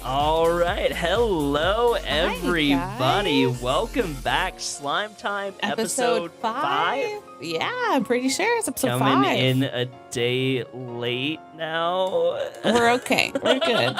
All right. Hello, everybody. guys. Welcome back. Slime Time Episode 5? Yeah, I'm pretty sure it's episode Coming 5. in a day late now. We're okay. We're good.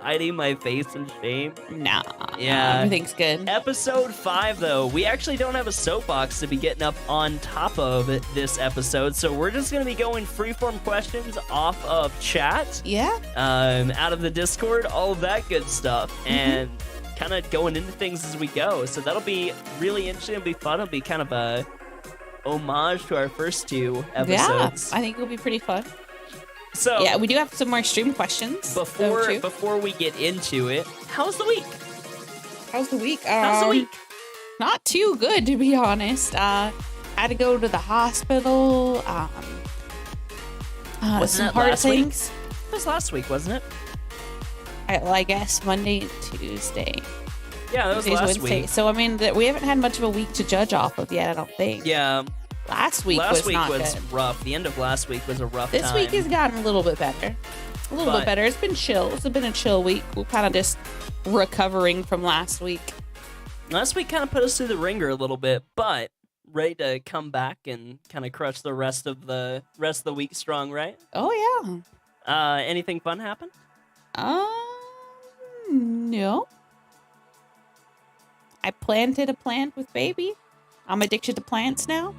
Hiding my face in shame. Nah. Yeah. Everything's good. Episode 5, though, we actually don't have a soapbox to be getting up on top of this episode, so we're just going to be going freeform questions off of chat, Yeah. out of the Discord, all of that good stuff, and kind of going into things as we go. So that'll be really interesting. It'll be fun. It'll be kind of a homage to our first two episodes. Yeah. I think it'll be pretty fun. So Yeah, we do have some more stream questions. before we get into it, how's the week? How's the week? How's the week? Not too good, to be honest. Had to go to the hospital. Wasn't some that hard last week? things. It was last week, wasn't it? I guess Monday and Tuesday. Yeah, that was Tuesday's last Wednesday. week. So, I mean, we haven't had much of a week to judge off of yet, I don't think. Yeah, Last week last was week not was good. rough. The end of last week was a rough This time. week has gotten a little bit better. A little But- bit better. It's been chill. It's been a chill week. We're kind of just recovering from last week. Last week kind of put us through the ringer a little bit, but ready to come back and kind of crush the rest of the week strong, right? Oh, yeah. Anything fun happen? No. I planted a plant with baby. I'm addicted to plants now.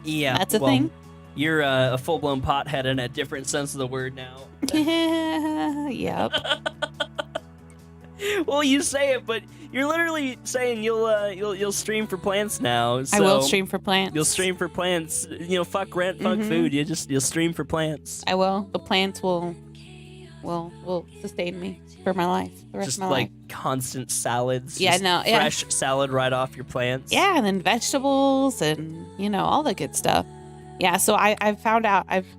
Yeah, That's a well, thing. You're a full-blown pothead in a different sense of the word now. Yep. Well, you say it, but you're literally saying you'll stream for plants now. So I will stream for plants. You'll stream for plants. You know, fuck rent, fuck food. You'll stream for plants. I will. The plants will sustain me for my life. The rest Just of my like life. constant salads. Yeah, just no, yeah. fresh salad right off your plants. Yeah, and then vegetables and, all the good stuff. Yeah, so I've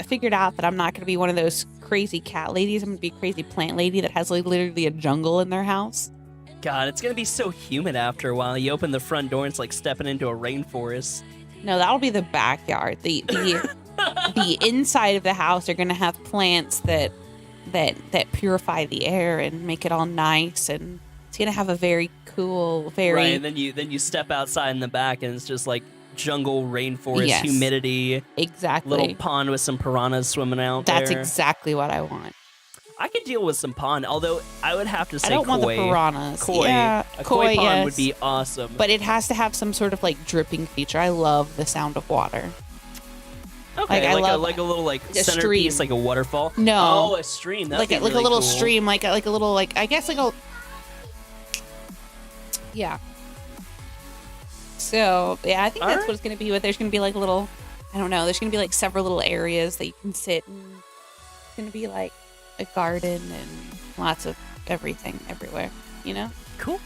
figured out that I'm not going to be one of those crazy cat ladies. I'm going to be a crazy plant lady that has like literally a jungle in their house. God, it's gonna be so humid after a while. You open the front door, and it's like stepping into a rainforest. No, that'll be the backyard. The inside of the house are going to have plants that purify the air and make it all nice, and it's going to have a very cool, very Right, and then you step outside in the back, and it's just like jungle, rainforest, Yes. humidity, exactly. little pond with some piranhas swimming out That's there. exactly what I want. I could deal with some pond, although I would have to say I don't want the koi. piranhas. Koi. Yeah, A koi pond yes. would be awesome. But it has to have some sort of like dripping feature. I love the sound of water. okay, I love like a little like a centerpiece, stream. like a waterfall. No. Oh, a stream. That'd Like be a really little cool. stream, like a little like I guess like a yeah. So yeah, I think All that's right. what it's gonna be. But there's gonna be like a little, I don't know. There's gonna be like several little areas that you can sit, and it's gonna be like a garden and lots of everything everywhere. Cool.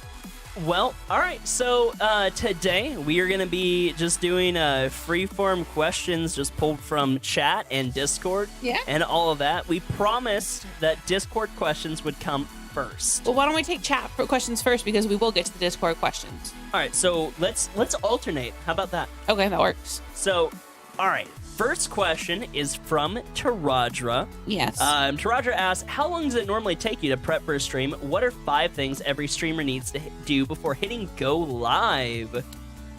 Well, all right. So today we are going to be just doing freeform questions just pulled from chat and Discord Yeah. and all of that. We promised that Discord questions would come first. Well, why don't we take chat for questions first, because we will get to the Discord questions. All right. So let's alternate. How about that? Okay, that works. So, all right. First question is from Taradra. Yes. Taradra asks, how long does it normally take you to prep for a stream? What are 5 things every streamer needs to do before hitting go live?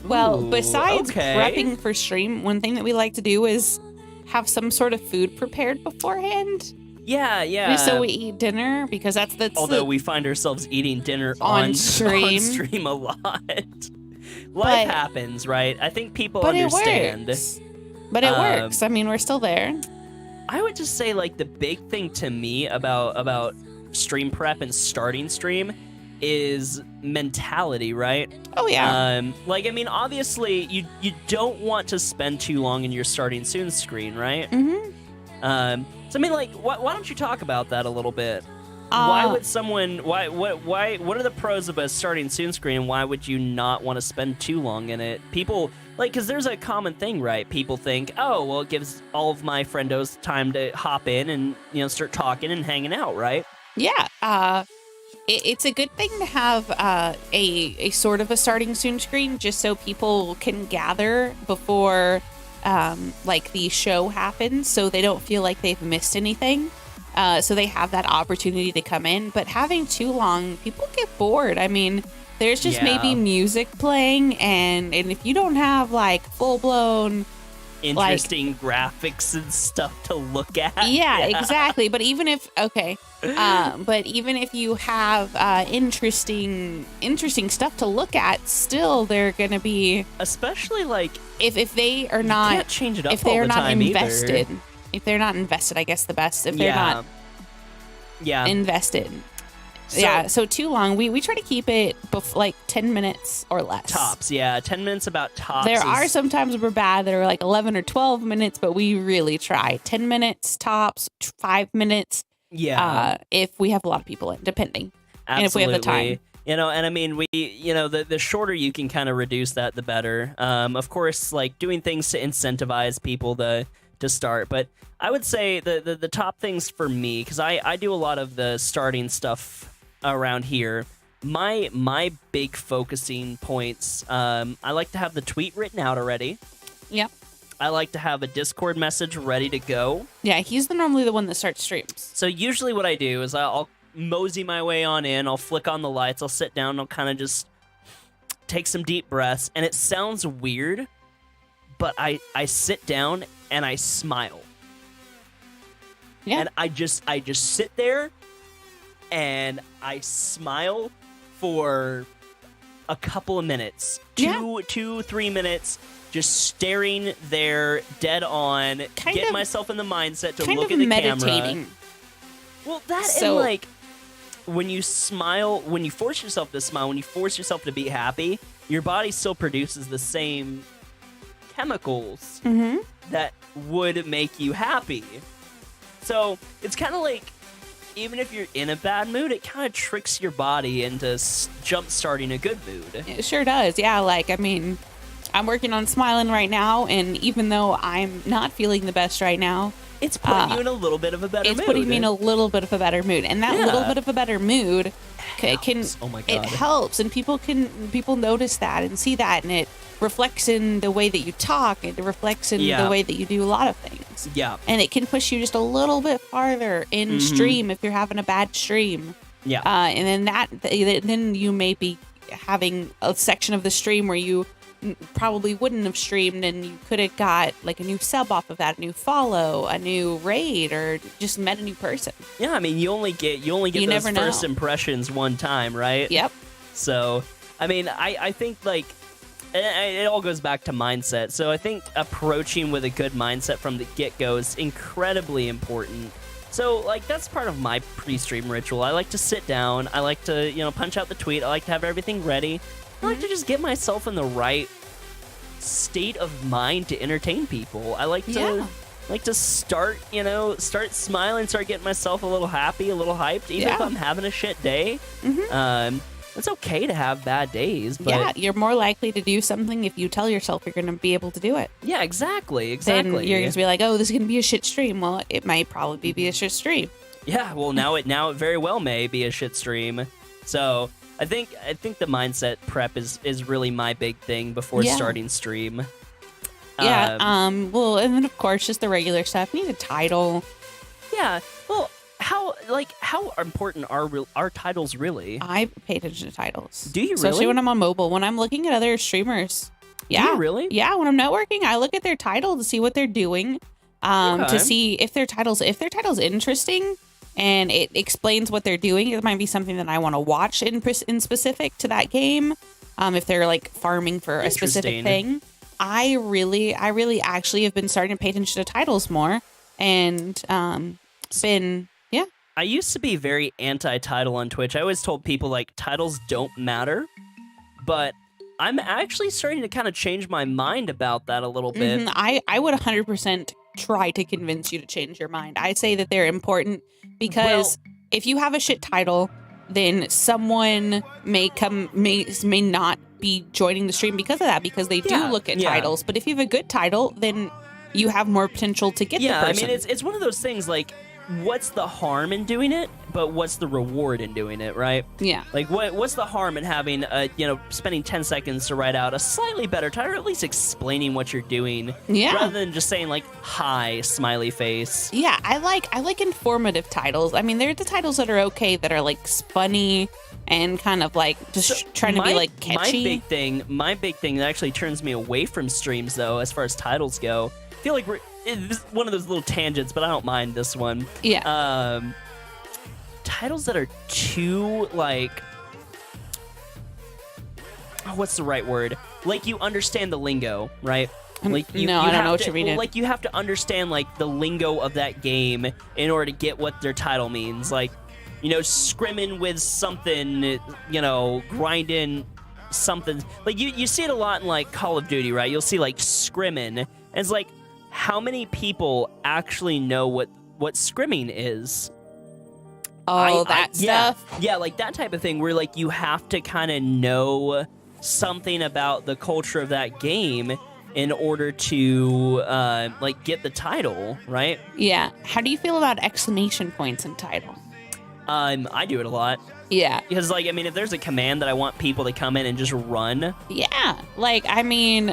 Well, Ooh, besides okay. prepping for stream, one thing that we like to do is have some sort of food prepared beforehand. Yeah. Just so we eat dinner, because that's Although the, we find ourselves eating dinner On on stream. stream a lot. Life But- happens, right? I think people but understand. it works. But it works. I mean, we're still there. I would just say, like, the big thing to me about stream prep and starting stream is mentality, right? Oh yeah. Like, I mean, obviously, you don't want to spend too long in your starting soon screen, right? Mm-hmm. So I mean, like, why don't you talk about that a little bit? Why would someone? Why? What are the pros of a starting soon screen? Why would you not want to spend too long in it? People like, because there's a common thing, right? People think, oh, well, it gives all of my friendos time to hop in and start talking and hanging out, right? Yeah. It's a good thing to have a sort of a starting soon screen, just so people can gather before like the show happens, so they don't feel like they've missed anything. So they have that opportunity to come in. But having too long, people get bored. I mean, there's just maybe music playing, and if you don't have like full blown interesting graphics and stuff to look at. Yeah, exactly. But even if but even if you have interesting stuff to look at, still they're gonna be, especially like if they are not, you can't change it up if they're all the not time invested. either. If they're not invested, I guess the best. If they're not invested. So too long. We try to keep it like 10 minutes or less. Tops, 10 minutes about tops. There are some times we're bad that are like 11 or 12 minutes, but we really try. 10 minutes tops, 5 minutes. Yeah. If we have a lot of people in, depending. Absolutely. And if we have the time. And I mean, the shorter you can kind of reduce that, the better. Of course, like doing things to incentivize people to start. But I would say the top things for me, because I do a lot of the starting stuff around here. My big focusing points, I like to have the tweet written out already. Yep. I like to have a Discord message ready to go. Yeah, he's normally the one that starts streams. So usually what I do is I'll mosey my way on in, I'll flick on the lights, I'll sit down, I'll kind of just take some deep breaths, and it sounds weird, but I sit down and I smile. Yeah. And I just sit there and I smile for a couple of minutes. 2-3 minutes, just staring there dead on, getting myself in the mindset to look at the meditating. camera. Well, and like when you smile, when you force yourself to smile, when you force yourself to be happy, your body still produces the same chemicals that would make you happy. So it's kind of like, even if you're in a bad mood, it kind of tricks your body into jump-starting a good mood. It sure does. Yeah, like, I mean, I'm working on smiling right now, and even though I'm not feeling the best right now, it's putting you in a little bit of a better mood. It's putting me in a little bit of a better mood. And that little bit of a better mood can oh my God. It helps, and people notice that and see that, and it reflects in the way that you talk, and it reflects in the way that you do a lot of things. Yeah. And it can push you just a little bit farther in stream if you're having a bad stream. Yeah. And then you may be having a section of the stream where you probably wouldn't have streamed, and you could have got like a new sub off of that, a new follow, a new raid, or just met a new person. Yeah, I mean, you only get those first impressions one time, right? Yep. So, I mean, I think like it all goes back to mindset. So I think approaching with a good mindset from the get-go is incredibly important. So, like, that's part of my pre-stream ritual. I like to sit down. I like to, punch out the tweet. I like to have everything ready. I like to just get myself in the right state of mind to entertain people. I like to start smiling, start getting myself a little happy, a little hyped, even if I'm having a shit day. It's okay to have bad days, but you're more likely to do something if you tell yourself you're going to be able to do it. Yeah, exactly. Then you're going to be like, oh, this is going to be a shit stream. Well, it might probably be a shit stream. Yeah, well, now it very well may be a shit stream. So I think the mindset prep is really my big thing before starting stream. Yeah. Well, and then of course just the regular stuff. You need a title. Yeah. Well, how important are titles really? I pay attention to titles. Do you really? Especially when I'm on mobile. When I'm looking at other streamers. Yeah. Do you really? Yeah. When I'm networking, I look at their title to see what they're doing. To see if their title's interesting and it explains what they're doing. It might be something that I want to watch in specific to that game. If they're like farming for a specific thing. I really actually have been starting to pay attention to titles more, and I used to be very anti-title on Twitch. I always told people like titles don't matter, but I'm actually starting to kind of change my mind about that a little bit. I would 100% try to convince you to change your mind. I say that they're important because if you have a shit title, then someone may not be joining the stream because of that, because they do look at titles. But if you have a good title, then you have more potential to get the person. I mean, it's one of those things like, what's the harm in doing it? but what's the reward in doing it, right? Yeah. Like, what's the harm in having, spending 10 seconds to write out a slightly better title, or at least explaining what you're doing, Yeah. rather than just saying, like, hi, smiley face. Yeah, I like informative titles. I mean, they're the titles that are okay, that are like funny and kind of like just trying to be like catchy. My big thing that actually turns me away from streams, though, as far as titles go, I feel like this is one of those little tangents, but I don't mind this one. Yeah. Titles that are too, like, what's the right word? Like, you understand the lingo, right? Like, I don't know what you mean. Like, you have to understand, like, the lingo of that game in order to get what their title means. Like, scrimming with something, grinding something. Like, you see it a lot in, like, Call of Duty, right? You'll see, like, scrimming. And it's like, how many people actually know what scrimming is? Stuff. Yeah, like that type of thing where, like, you have to kind of know something about the culture of that game in order to, like, get the title, right? Yeah. How do you feel about exclamation points in title? I do it a lot. Yeah. Because, like, I mean, if there's a command that I want people to come in and just run. Yeah. Like, I mean,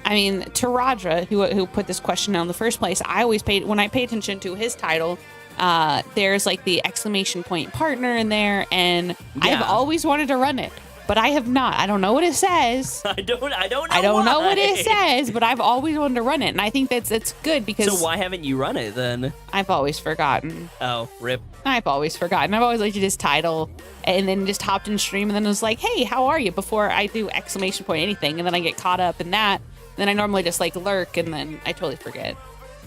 Taraja, who put this question out in the first place, when I pay attention to his title, there's like the exclamation point partner in there, and I've always wanted to run it, but I have not. I don't know what it says. I don't know what it says, but I've always wanted to run it, and I think that's good because. So why haven't you run it then? I've always forgotten. Oh, rip. I've always forgotten. I've always liked to just title, and then just hopped in stream, and then it was like, "Hey, how are you?" before I do exclamation point anything, and then I get caught up in that. Then I normally just like lurk, and then I totally forget.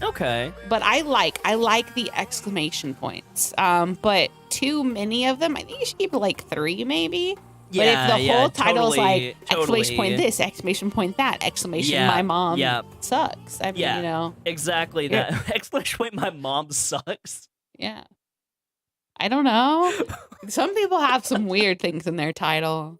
Okay. But I like the exclamation points. But too many of them. I think you should keep it like 3 maybe. Yeah, but if the whole title's totally, like exclamation point this, exclamation point that, exclamation my mom sucks. I mean, Exactly that. Exclamation point my mom sucks. Yeah. I don't know. Some people have some weird things in their title.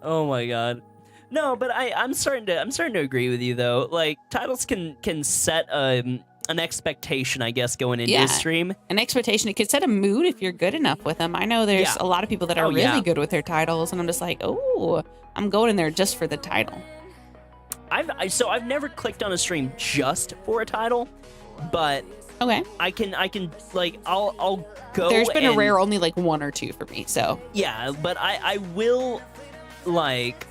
Oh my god. No, but I'm starting to agree with you though. Like, titles can set an expectation, I guess, going into a stream. An expectation. It could set a mood if you're good enough with them. I know there's a lot of people that are really good with their titles, and I'm just like, oh, I'm going in there just for the title. I've never clicked on a stream just for a title, but okay, I can like I'll go. There's been a rare only like 1 or 2 for me, so yeah, but I will like.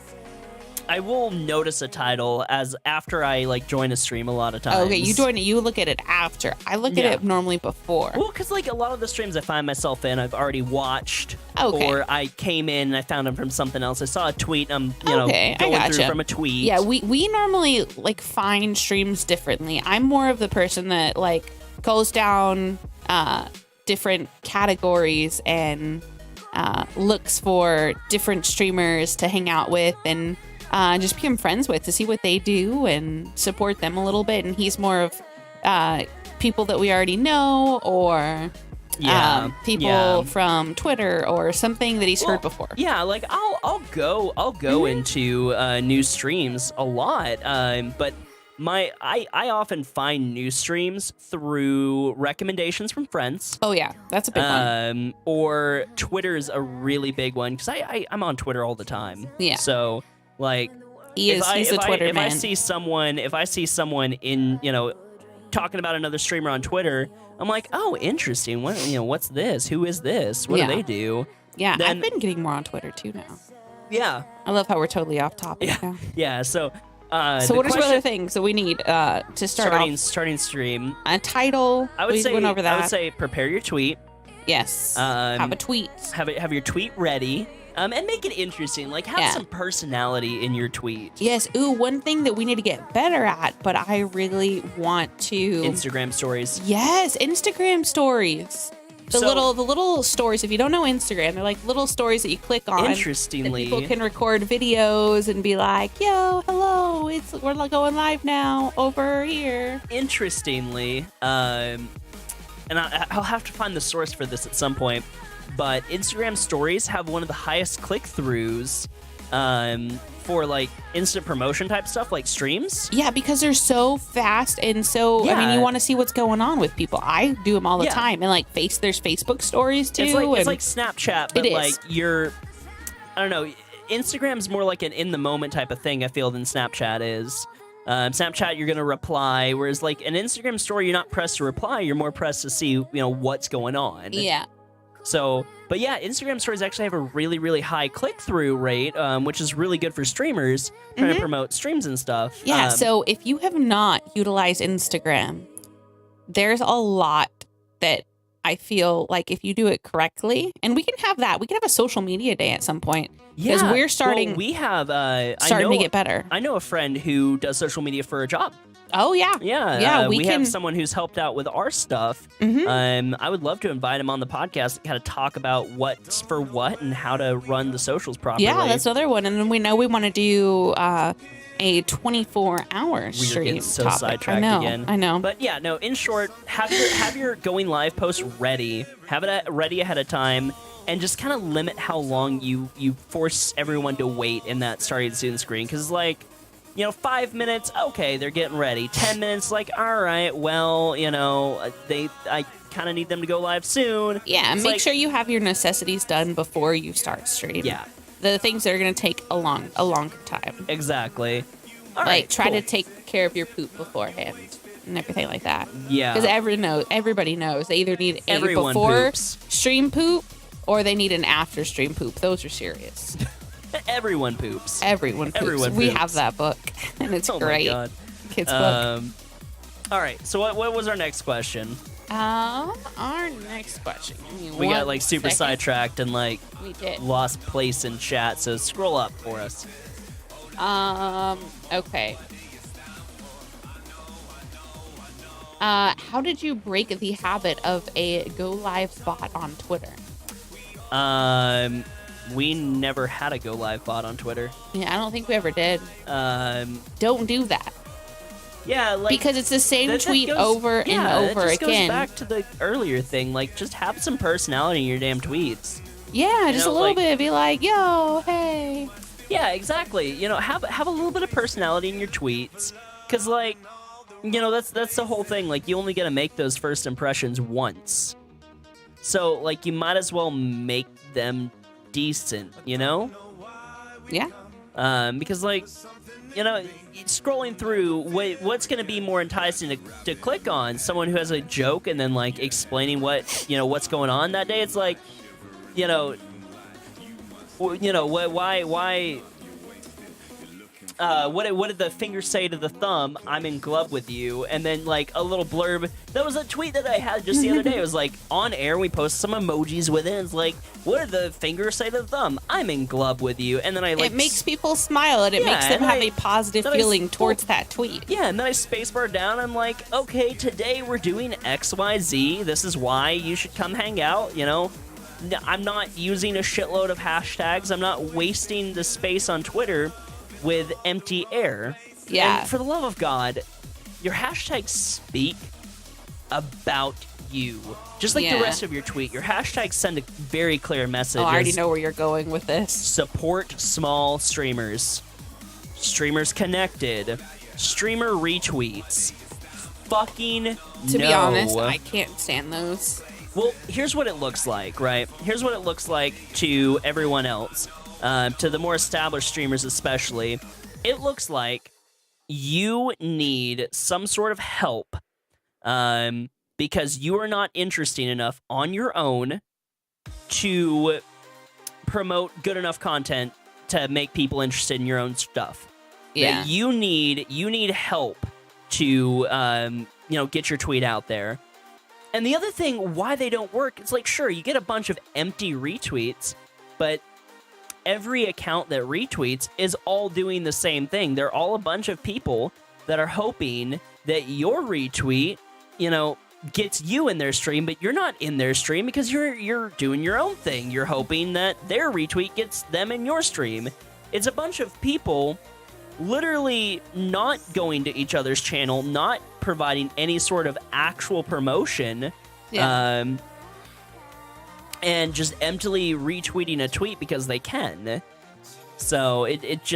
I will notice a title as after I like join a stream a lot of times. Okay, you join it. You look at it after. I look at it normally before. Well, because like a lot of the streams I find myself in, I've already watched, or I came in and I found them from something else. I saw a tweet. I'm going through from a tweet. Yeah, we normally like find streams differently. I'm more of the person that like goes down different categories and looks for different streamers to hang out with and. Just become friends with to see what they do and support them a little bit. And he's more of people that we already know or people from Twitter or something that he's heard before. Yeah, like I'll go into new streams a lot, but I often find new streams through recommendations from friends. Oh yeah, that's a big one. Or Twitter's a really big one because I'm on Twitter all the time. Yeah. So. Like, he's a Twitter man. If I see someone in, talking about another streamer on Twitter, I'm like, oh, interesting. What's this? Who is this? What do they do? Yeah, I've been getting more on Twitter too now. Yeah. I love how we're totally off topic now. Yeah. So. So what are some other things that we need to starting stream? A title. I would say went over that. I would say prepare your tweet. Yes. Have a tweet. Have your tweet ready. And make it interesting. Like, have some personality in your tweet. Yes. Ooh, one thing that we need to get better at, but I really want to... Instagram stories. Yes, Instagram stories. The little stories. If you don't know Instagram, they're like little stories that you click on. Interestingly, people can record videos and be like, "Yo, hello, we're going live now over here." Interestingly, and I'll have to find the source for this at some point. But Instagram stories have one of the highest click-throughs for like instant promotion type stuff like streams. Yeah, because they're so fast and so. I mean, Yeah. you want to see what's going on with people. I do them all the Yeah. time, and like there's Facebook stories too. It's and like Snapchat, but It is. like I don't know. Instagram's more like an in the moment type of thing, I feel, than Snapchat is. Snapchat, you're gonna reply, whereas like an Instagram story, you're not pressed to reply. You're more pressed to see what's going on. yeah, So, but yeah, Instagram stories actually have a really, really high click-through rate, which is really good for streamers trying to promote streams and stuff. yeah. So if you have not utilized Instagram, there's a lot that I feel like if you do it correctly, and we can have a social media day at some point because Yeah, we're starting. Well, we have starting to get better. I know a friend who does social media for a job. Oh yeah, Yeah, we can. have someone who's helped out with our stuff. Mhm. I would love to invite him on the podcast and kind of talk about what's for what and how to run the socials properly. Yeah, that's another one. And then we know we want to do a 24-hour We're stream getting so topic. sidetracked I know, again. I know. But yeah, no, in short, have your going live post ready. Have it ready ahead of time. And just kind of limit how long you force everyone to wait in that starting soon screen. Because, like, 5 minutes, okay, they're getting ready. 10 minutes, like, all right, well, I kind of need them to go live soon. Yeah, It's make like- sure you have your necessities done before you start stream. Yeah, The things that are going to take a long time. exactly. All Like right, try cool. to take care of your poop beforehand and everything like that. Yeah. Because everybody knows they either need a Everyone before poops. stream poop or they need an after stream poop. Those are serious. Everyone poops. Everyone poops. Everyone We poops. have that book, and it's Oh great. my god. Kids book. All right, so what was our next question? Our next question. Give me We got one like super second. sidetracked and like We did. lost place in chat, so scroll up for us. Okay. How did you break the habit of a go live bot on Twitter? We never had a go live bot on Twitter. Yeah, I don't think we ever did. Don't do that Yeah, like because it's the same that tweet goes- over yeah, and over that just again. goes back to the earlier thing. Like, just have some personality in your damn tweets. Yeah, just know, a little like- bit. Be like, yo, hey. Yeah, exactly. Have a little bit of personality in your tweets, because like, that's the whole thing. Like, you only get to make those first impressions once, so like you might as well make them decent. Yeah. Because like, scrolling through, what's going to be more enticing to click on? Someone who has a joke and then like explaining what's going on that day. It's like, why? What did the finger say to the thumb? I'm in glove with you. And then like a little blurb. That was a tweet that I had just the other day. It was like on air. We posted some emojis with it. It's like, what did the finger say to the thumb? I'm in glove with you. And then I like It makes people smile and it Yeah, makes them and have I- a positive then I feeling spoke- towards that tweet. Yeah, and then I spacebar down. I'm like, okay, today we're doing XYZ. This is why you should come hang out. I'm not using a shitload of hashtags. I'm not wasting the space on Twitter with empty air. Yeah. And for the love of God, your hashtags speak about you. Just like the Yeah. rest of your tweet, your hashtags send a very clear message. Oh, I already as know where you're going with this. support small streamers. Streamers connected. Streamer retweets. Fucking To no. be honest, I can't stand those. Well, here's what it looks like, right? Here's what it looks like to everyone else, to the more established streamers especially. It looks like you need some sort of help because you are not interesting enough on your own to promote good enough content to make people interested in your own stuff. Yeah. That you need help to get your tweet out there. And the other thing why they don't work, it's like, sure, you get a bunch of empty retweets, but every account that retweets is all doing the same thing. They're all a bunch of people that are hoping that your retweet, gets you in their stream, but you're not in their stream because you're doing your own thing. You're hoping that their retweet gets them in your stream. It's a bunch of people literally not going to each other's channel, not providing any sort of actual promotion, Yeah. and just emptily retweeting a tweet because they can. So it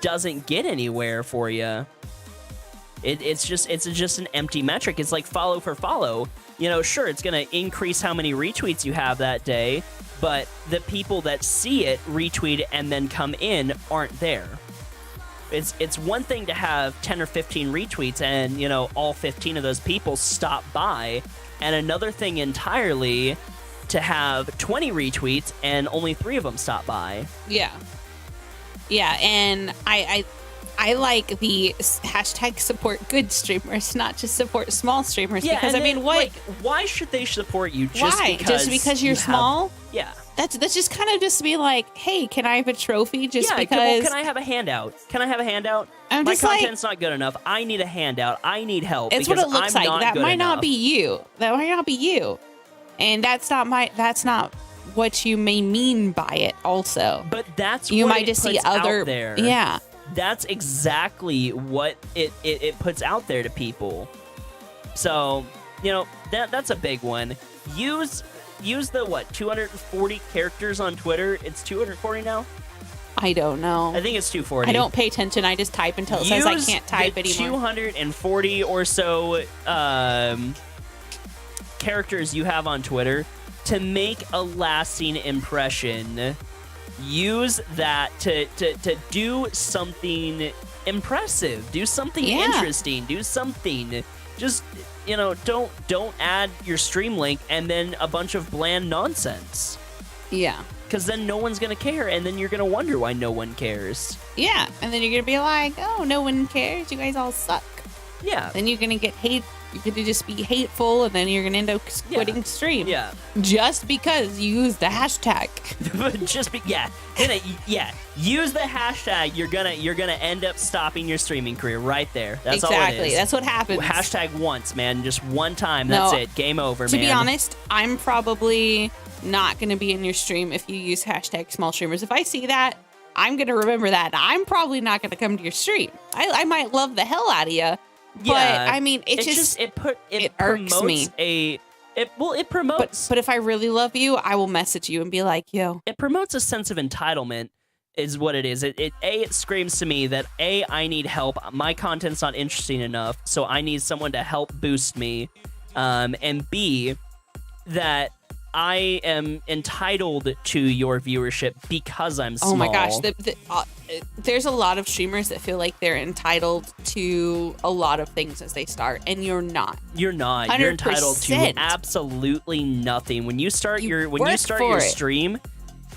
doesn't get anywhere for you. It's just an empty metric. It's like follow for follow. You know, sure, it's going to increase how many retweets you have that day, but the people that see it retweet and then come in aren't there. It's one thing to have 10 or 15 retweets and, you know, all 15 of those people stop by, and another thing entirely to have 20 retweets and only 3 of them stop by. Yeah. Yeah, and I like the hashtag support good streamers, not just support small streamers. Yeah, because I mean, what? Like, why should they support you? Just Why? Because Just because you're small? Yeah. That's just kind of just be like, hey, can I have a trophy? Just Yeah, because. can I have a handout? Can I have a handout? I'm My just like- content's not good enough. I need a handout. I need help. It's what because it looks I'm like. not That good might not enough. be you. That might not be you. And that's not what you may mean by it. Also, But that's you what might it just see puts out other. there. Yeah. That's exactly what it puts out there to people. So, you know, that's a big one. Use the 240 characters on Twitter. It's 240 now? I don't know. I think it's 240. I don't pay attention. I just type until it says I can't type the anymore. 240 or so characters you have on Twitter to make a lasting impression. Use that to do something impressive. Do something interesting. Do something. Just, you know, don't add your stream link and then a bunch of bland nonsense. Yeah. Because then no one's going to care, and then you're going to wonder why no one cares. Yeah. And then you're going to be like, oh, no one cares. You guys all suck. Yeah. Then you're going to get hate. You're going to just be hateful, and then you're going to end up quitting stream. Yeah. Just because you used the hashtag. Use the hashtag. You're gonna end up stopping your streaming career right there. That's exactly. all it is. That's what happens. Hashtag once, man. Just one time. That's it. Game over, to man. be honest, I'm probably not going to be in your stream if you use hashtag small streamers. If I see that, I'm going to remember that. I'm probably not going to come to your stream. I might love the hell out of you. But I mean, it irks me. It promotes. But if I really love you, I will message you and be like, yo. It promotes a sense of entitlement, is what it is. It screams to me that I need help. My content's not interesting enough, so I need someone to help boost me. And B, that I am entitled to your viewership because I'm small. Oh my gosh, there's a lot of streamers that feel like they're entitled to a lot of things as they start, and you're not. You're not. 100%. You're entitled to absolutely nothing. When you start your stream,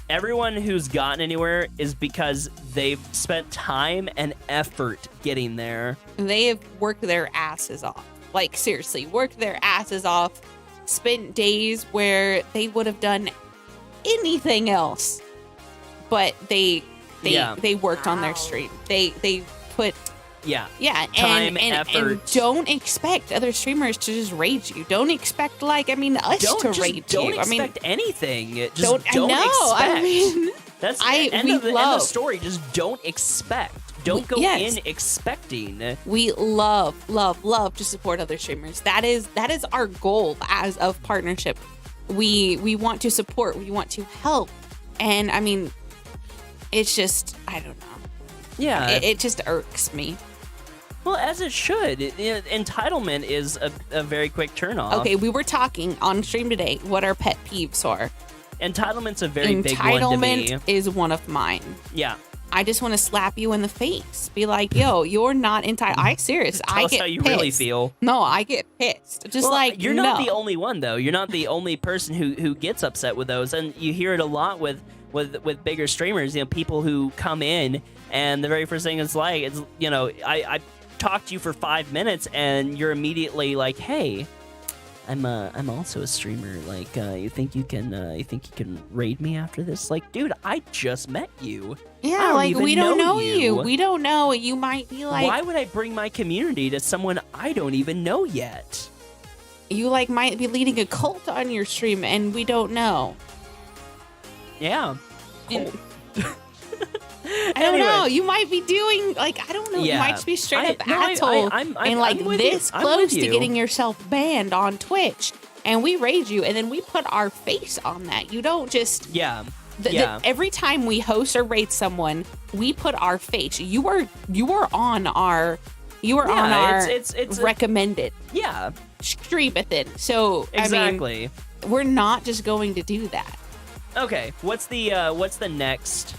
everyone who's gotten anywhere is because they've spent time and effort getting there. They have worked their asses off. Like seriously, worked their asses off. Spent days where they would have done anything else, but they worked on their stream. They put time, effort. And don't expect other streamers to just rage you. Don't expect us to rage you. Don't expect anything. Just don't expect. I mean, that's the end of the story. Just don't expect. Don't go in expecting. We love to support other streamers. That is our goal as of partnership. We want to support. We want to help. And I mean, it's just, I don't know. Yeah. It just irks me. Well, as it should. Entitlement is a very quick turnoff. Okay, we were talking on stream today what our pet peeves are. Entitlement's a very big one to me. Entitlement is one of mine. Yeah. I just want to slap you in the face. Be like, yo, you're not entitled. I serious. Tell us how you really feel. No, I get pissed. You're not the only one though. You're not the only person who gets upset with those, and you hear it a lot with bigger streamers. You know, people who come in and the very first thing is like, it's, you know, I talk to you for 5 minutes and you're immediately like, hey, I'm also a streamer. Like, you think you can raid me after this? Like, dude, I just met you. Yeah, like we don't know you. We don't know. You might be like, why would I bring my community to someone I don't even know yet? You might be leading a cult on your stream and we don't know. Yeah. I don't know. You might be doing I don't know. You might just be straight up asshole and this close to getting yourself banned on Twitch, and we raid you, and then we put our face on that. You don't just Every time we host or rate someone, we put our face. You are on our it's recommended yeah, stream within. So exactly. I mean, we're not just going to do that. Okay, what's the next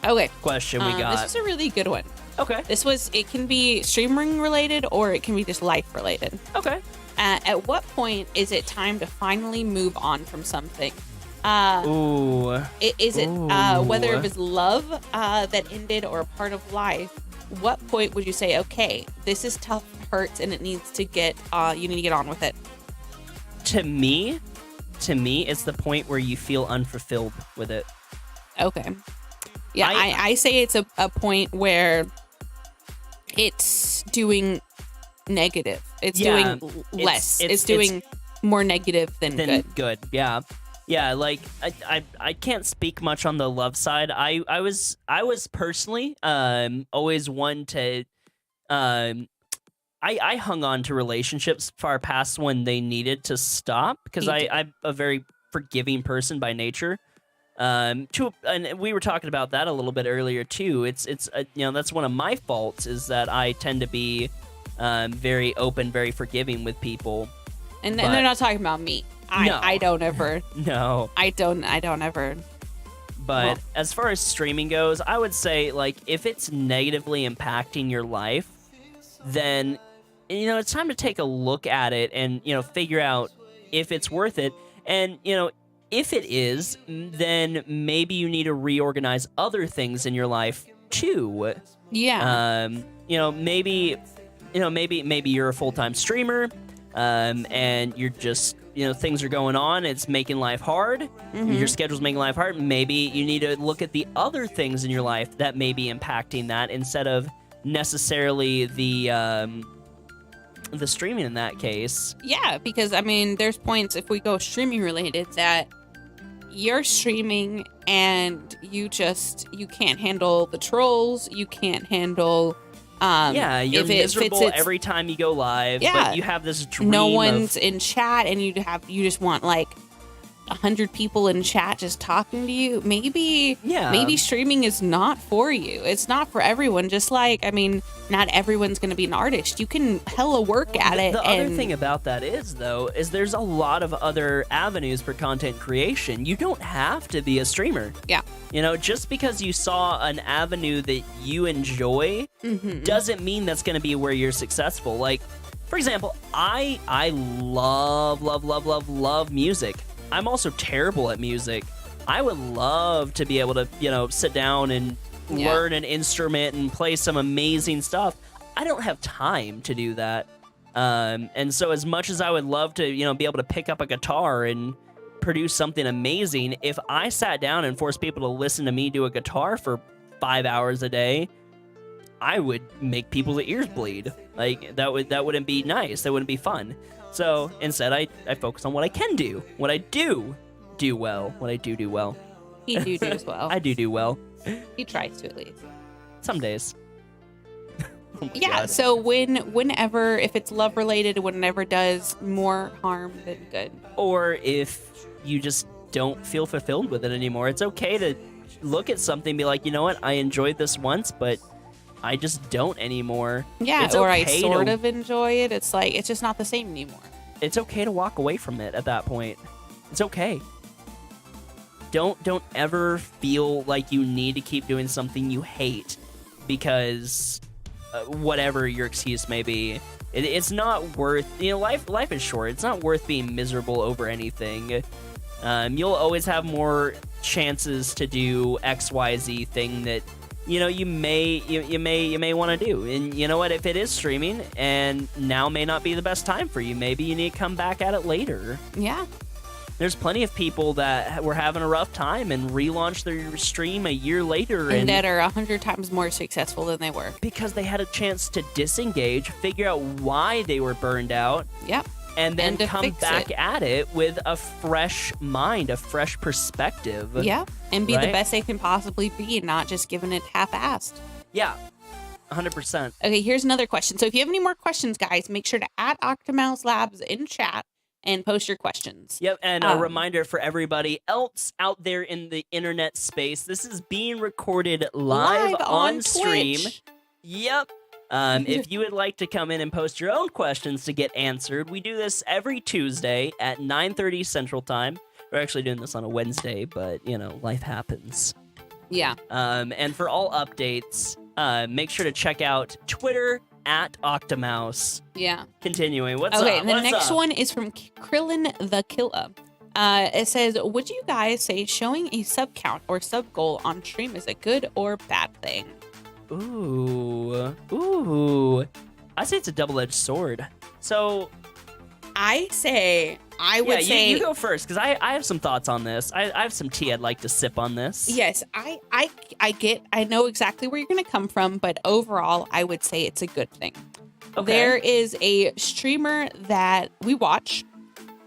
Okay, question we got? This was a really good one. Okay. It can be streaming related or it can be just life related. Okay. At what point is it time to finally move on from something? Ooh. Is it whether it was love that ended or a part of life? What point would you say, okay, this is tough, hurts, and it needs to get you need to get on with it? To me, it's the point where you feel unfulfilled with it. Okay. Yeah, I say it's a point where it's doing negative. It's doing less. It's doing more negative than good. Yeah. Yeah, like I can't speak much on the love side. I was personally always one to I hung on to relationships far past when they needed to stop because I'm a very forgiving person by nature. And we were talking about that a little bit earlier too. It's that's one of my faults is that I tend to be very open, very forgiving with people. And they're not talking about me. I don't ever. No. I don't ever. But as far as streaming goes, I would say like if it's negatively impacting your life, then it's time to take a look at it and figure out if it's worth it. And if it is, then maybe you need to reorganize other things in your life too. Yeah. Maybe you're a full-time streamer, and you're just things are going on. It's making life hard. Mm-hmm. Your schedule's making life hard. Maybe you need to look at the other things in your life that may be impacting that instead of necessarily the streaming in that case. Yeah, because I mean, there's points if we go streaming related that you're streaming and you can't handle the trolls. You can't handle. You're miserable every time you go live. Yeah, but you have this dream. No one's in chat, and you just want like 100 people in chat just talking to you. Maybe streaming is not for you. It's not for everyone. Just like, I mean, not everyone's going to be an artist. You can hella work at it. The other thing about that is there's a lot of other avenues for content creation. You don't have to be a streamer. Yeah. Just because you saw an avenue that you enjoy doesn't mean that's going to be where you're successful. Like, for example, I love music. I'm also terrible at music. I would love to be able to, sit down and learn an instrument and play some amazing stuff. I don't have time to do that. And so as much as I would love to, be able to pick up a guitar and produce something amazing, if I sat down and forced people to listen to me do a guitar for 5 hours a day, I would make people's ears bleed. Like, that wouldn't be nice. That wouldn't be fun. So instead, I focus on what I can do, what I do well, what I do well. He do as well. I do well. He tries to at least. Some days. Oh yeah. God. So whenever, if it's love related, whenever does more harm than good. Or if you just don't feel fulfilled with it anymore, it's okay to look at something and be like, you know what, I enjoyed this once, but I just don't anymore. Yeah, it's or okay I sort of enjoy it. It's like, it's just not the same anymore. It's okay to walk away from it at that point. It's okay. Don't ever feel like you need to keep doing something you hate because whatever your excuse may be. It's not worth, life is short. It's not worth being miserable over anything. You'll always have more chances to do XYZ thing that you may want to do. And you know what, if it is streaming and now may not be the best time for you, maybe you need to come back at it later. Yeah. There's plenty of people that were having a rough time and relaunched their stream a year later. And that are 100 times more successful than they were. Because they had a chance to disengage, figure out why they were burned out. Yep. And then come back at it with a fresh mind, a fresh perspective. Yeah. And be the best they can possibly be and not just giving it half-assed. Yeah. 100%. Okay, here's another question. So if you have any more questions, guys, make sure to add Octomouse Labs in chat and post your questions. Yep, and a reminder for everybody else out there in the internet space, this is being recorded live on stream. Twitch. Yep. If you would like to come in and post your own questions to get answered, we do this every Tuesday at 9:30 Central Time. We're actually doing this on a Wednesday, but, life happens. Yeah. And for all updates, make sure to check out Twitter at Octomouse. Yeah. Continuing. What's up? Okay, the What's next up? one is from Krillin the Killa. It says, would you guys say showing a sub count or sub goal on stream is a good or bad thing? Ooh. I say it's a double-edged sword. So, I would say you go first, because I have some thoughts on this. I have some tea I'd like to sip on this. yes, I know exactly where you're going to come from, but overall, I would say it's a good thing. Okay. There is a streamer that we watch,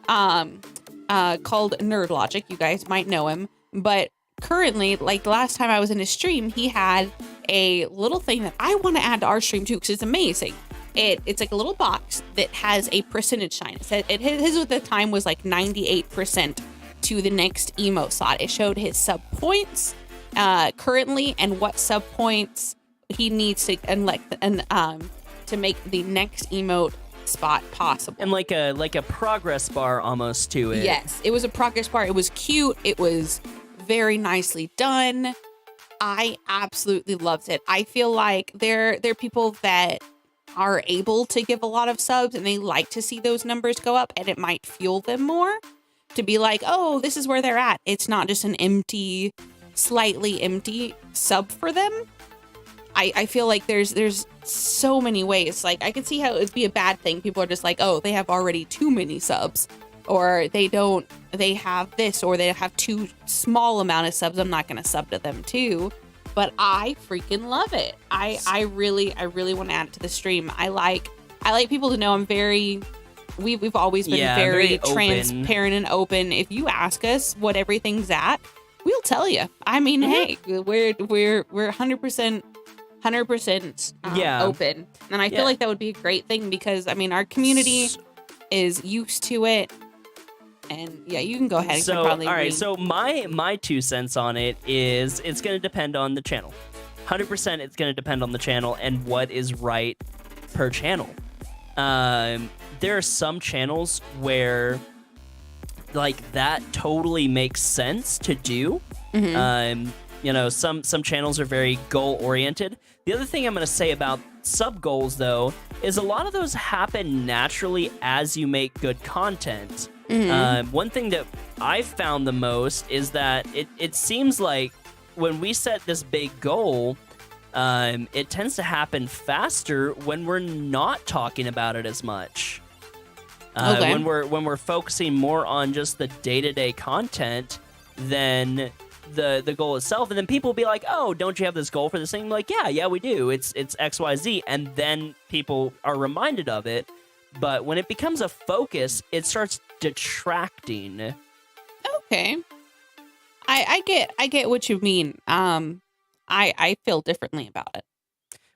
called Nerd Logic. You guys might know him, but currently, like the last time I was in his stream, he had a little thing that I want to add to our stream too, because it's amazing. It's like a little box that has a percentage sign. It said his at the time was like 98% to the next emote slot. It showed his sub points currently and what sub points he needs to to make the next emote spot possible. And like a progress bar almost to it. Yes, it was a progress bar. It was cute. It was very nicely done. I absolutely loved it. I feel like there are people that are able to give a lot of subs and they like to see those numbers go up, and it might fuel them more to be like, oh, this is where they're at. It's not just an empty, slightly empty sub for them. I feel like there's so many ways. Like, I can see how it would be a bad thing. People are just like, oh, they have already too many subs, or they have this, or they have too small amount of subs. I'm not going to sub to them too. But I freaking love it. I really want to add it to the stream. I like people to know I'm very, we've always been very transparent and open. If you ask us what everything's at, we'll tell you. I mean, hey, we're 100% open. And I feel like that would be a great thing, because I mean, our community is used to it. And yeah, you can go ahead and so, probably all right, read. so my 2 cents on it is it's going to depend on the channel. 100% it's going to depend on the channel and what is right per channel. There are some channels where like that totally makes sense to do. Some channels are very goal oriented. The other thing I'm going to say about sub goals though is a lot of those happen naturally as you make good content. One thing that I've found the most is that it seems like when we set this big goal, it tends to happen faster when we're not talking about it as much. When we're focusing more on just the day-to-day content than the goal itself, and then people will be like, oh, don't you have this goal for this thing? I'm like, yeah, we do. It's XYZ, and then people are reminded of it. But when it becomes a focus, it starts detracting. Okay. I get what you mean. I feel differently about it.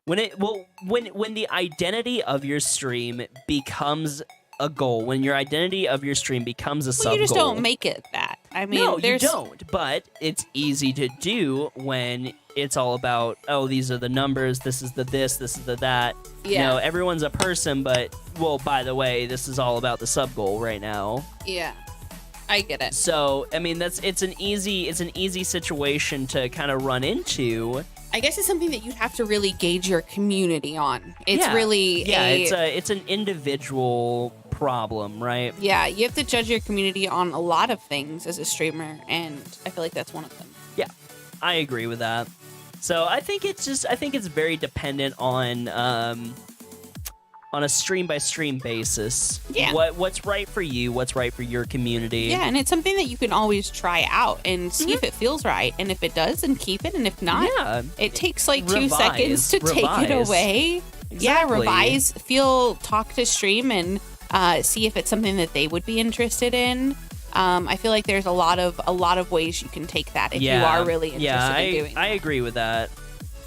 When the identity of your stream becomes a goal, when your identity of your stream becomes a sub goal, you just don't make it that. I mean, no, you don't. But it's easy to do when it's all about, oh, these are the numbers, this is the this is the that. Yeah. Everyone's a person, but, well, by the way, this is all about the sub goal right now. Yeah. I get it. So, I mean, it's an easy situation to kind of run into. I guess it's something that you'd have to really gauge your community on. It's really it's an individual problem, right? Yeah, you have to judge your community on a lot of things as a streamer, and I feel like that's one of them. Yeah, I agree with that. So I think it's very dependent on a stream by stream basis. Yeah. What's right for you, what's right for your community. Yeah, and it's something that you can always try out and see if it feels right. And if it does, then keep it. And if not, it takes like 2 seconds to take it away. Exactly. Yeah, revise, talk to stream and see if it's something that they would be interested in. I feel like there's a lot of ways you can take that if you are really interested in doing that. I agree with that.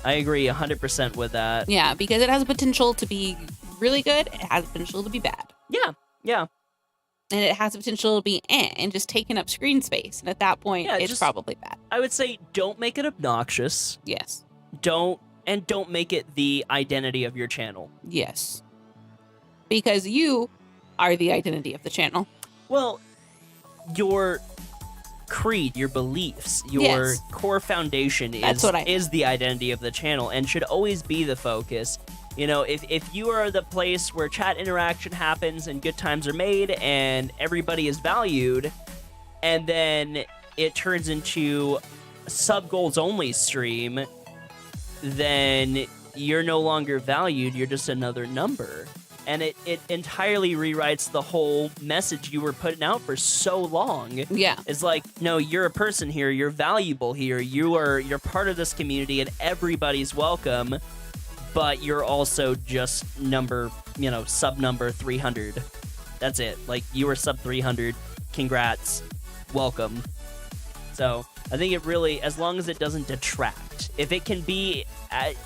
I agree 100% with that. Yeah, because it has potential to be really good. It has potential to be bad. Yeah. and it has the potential to be and just taking up screen space. And at that point, Yeah, it's just- probably bad. I would say don't make it obnoxious. Yes. Don't make it the identity of your channel. Yes. Because you are the identity of the channel. Well, your creed, your beliefs, your Yes. core foundation That's what I- is the identity of the channel and should always be the focus. You know, if you are the place where chat interaction happens and good times are made and everybody is valued, and then it turns into sub goals only stream, then you're no longer valued, you're just another number. And it entirely rewrites the whole message you were putting out for so long. Yeah. It's like, no, you're a person here, you're valuable here, you're part of this community and everybody's welcome, but you're also just sub number 300. That's it. Like, you were sub 300. Congrats. Welcome. So, I think it really, as long as it doesn't detract, if it can be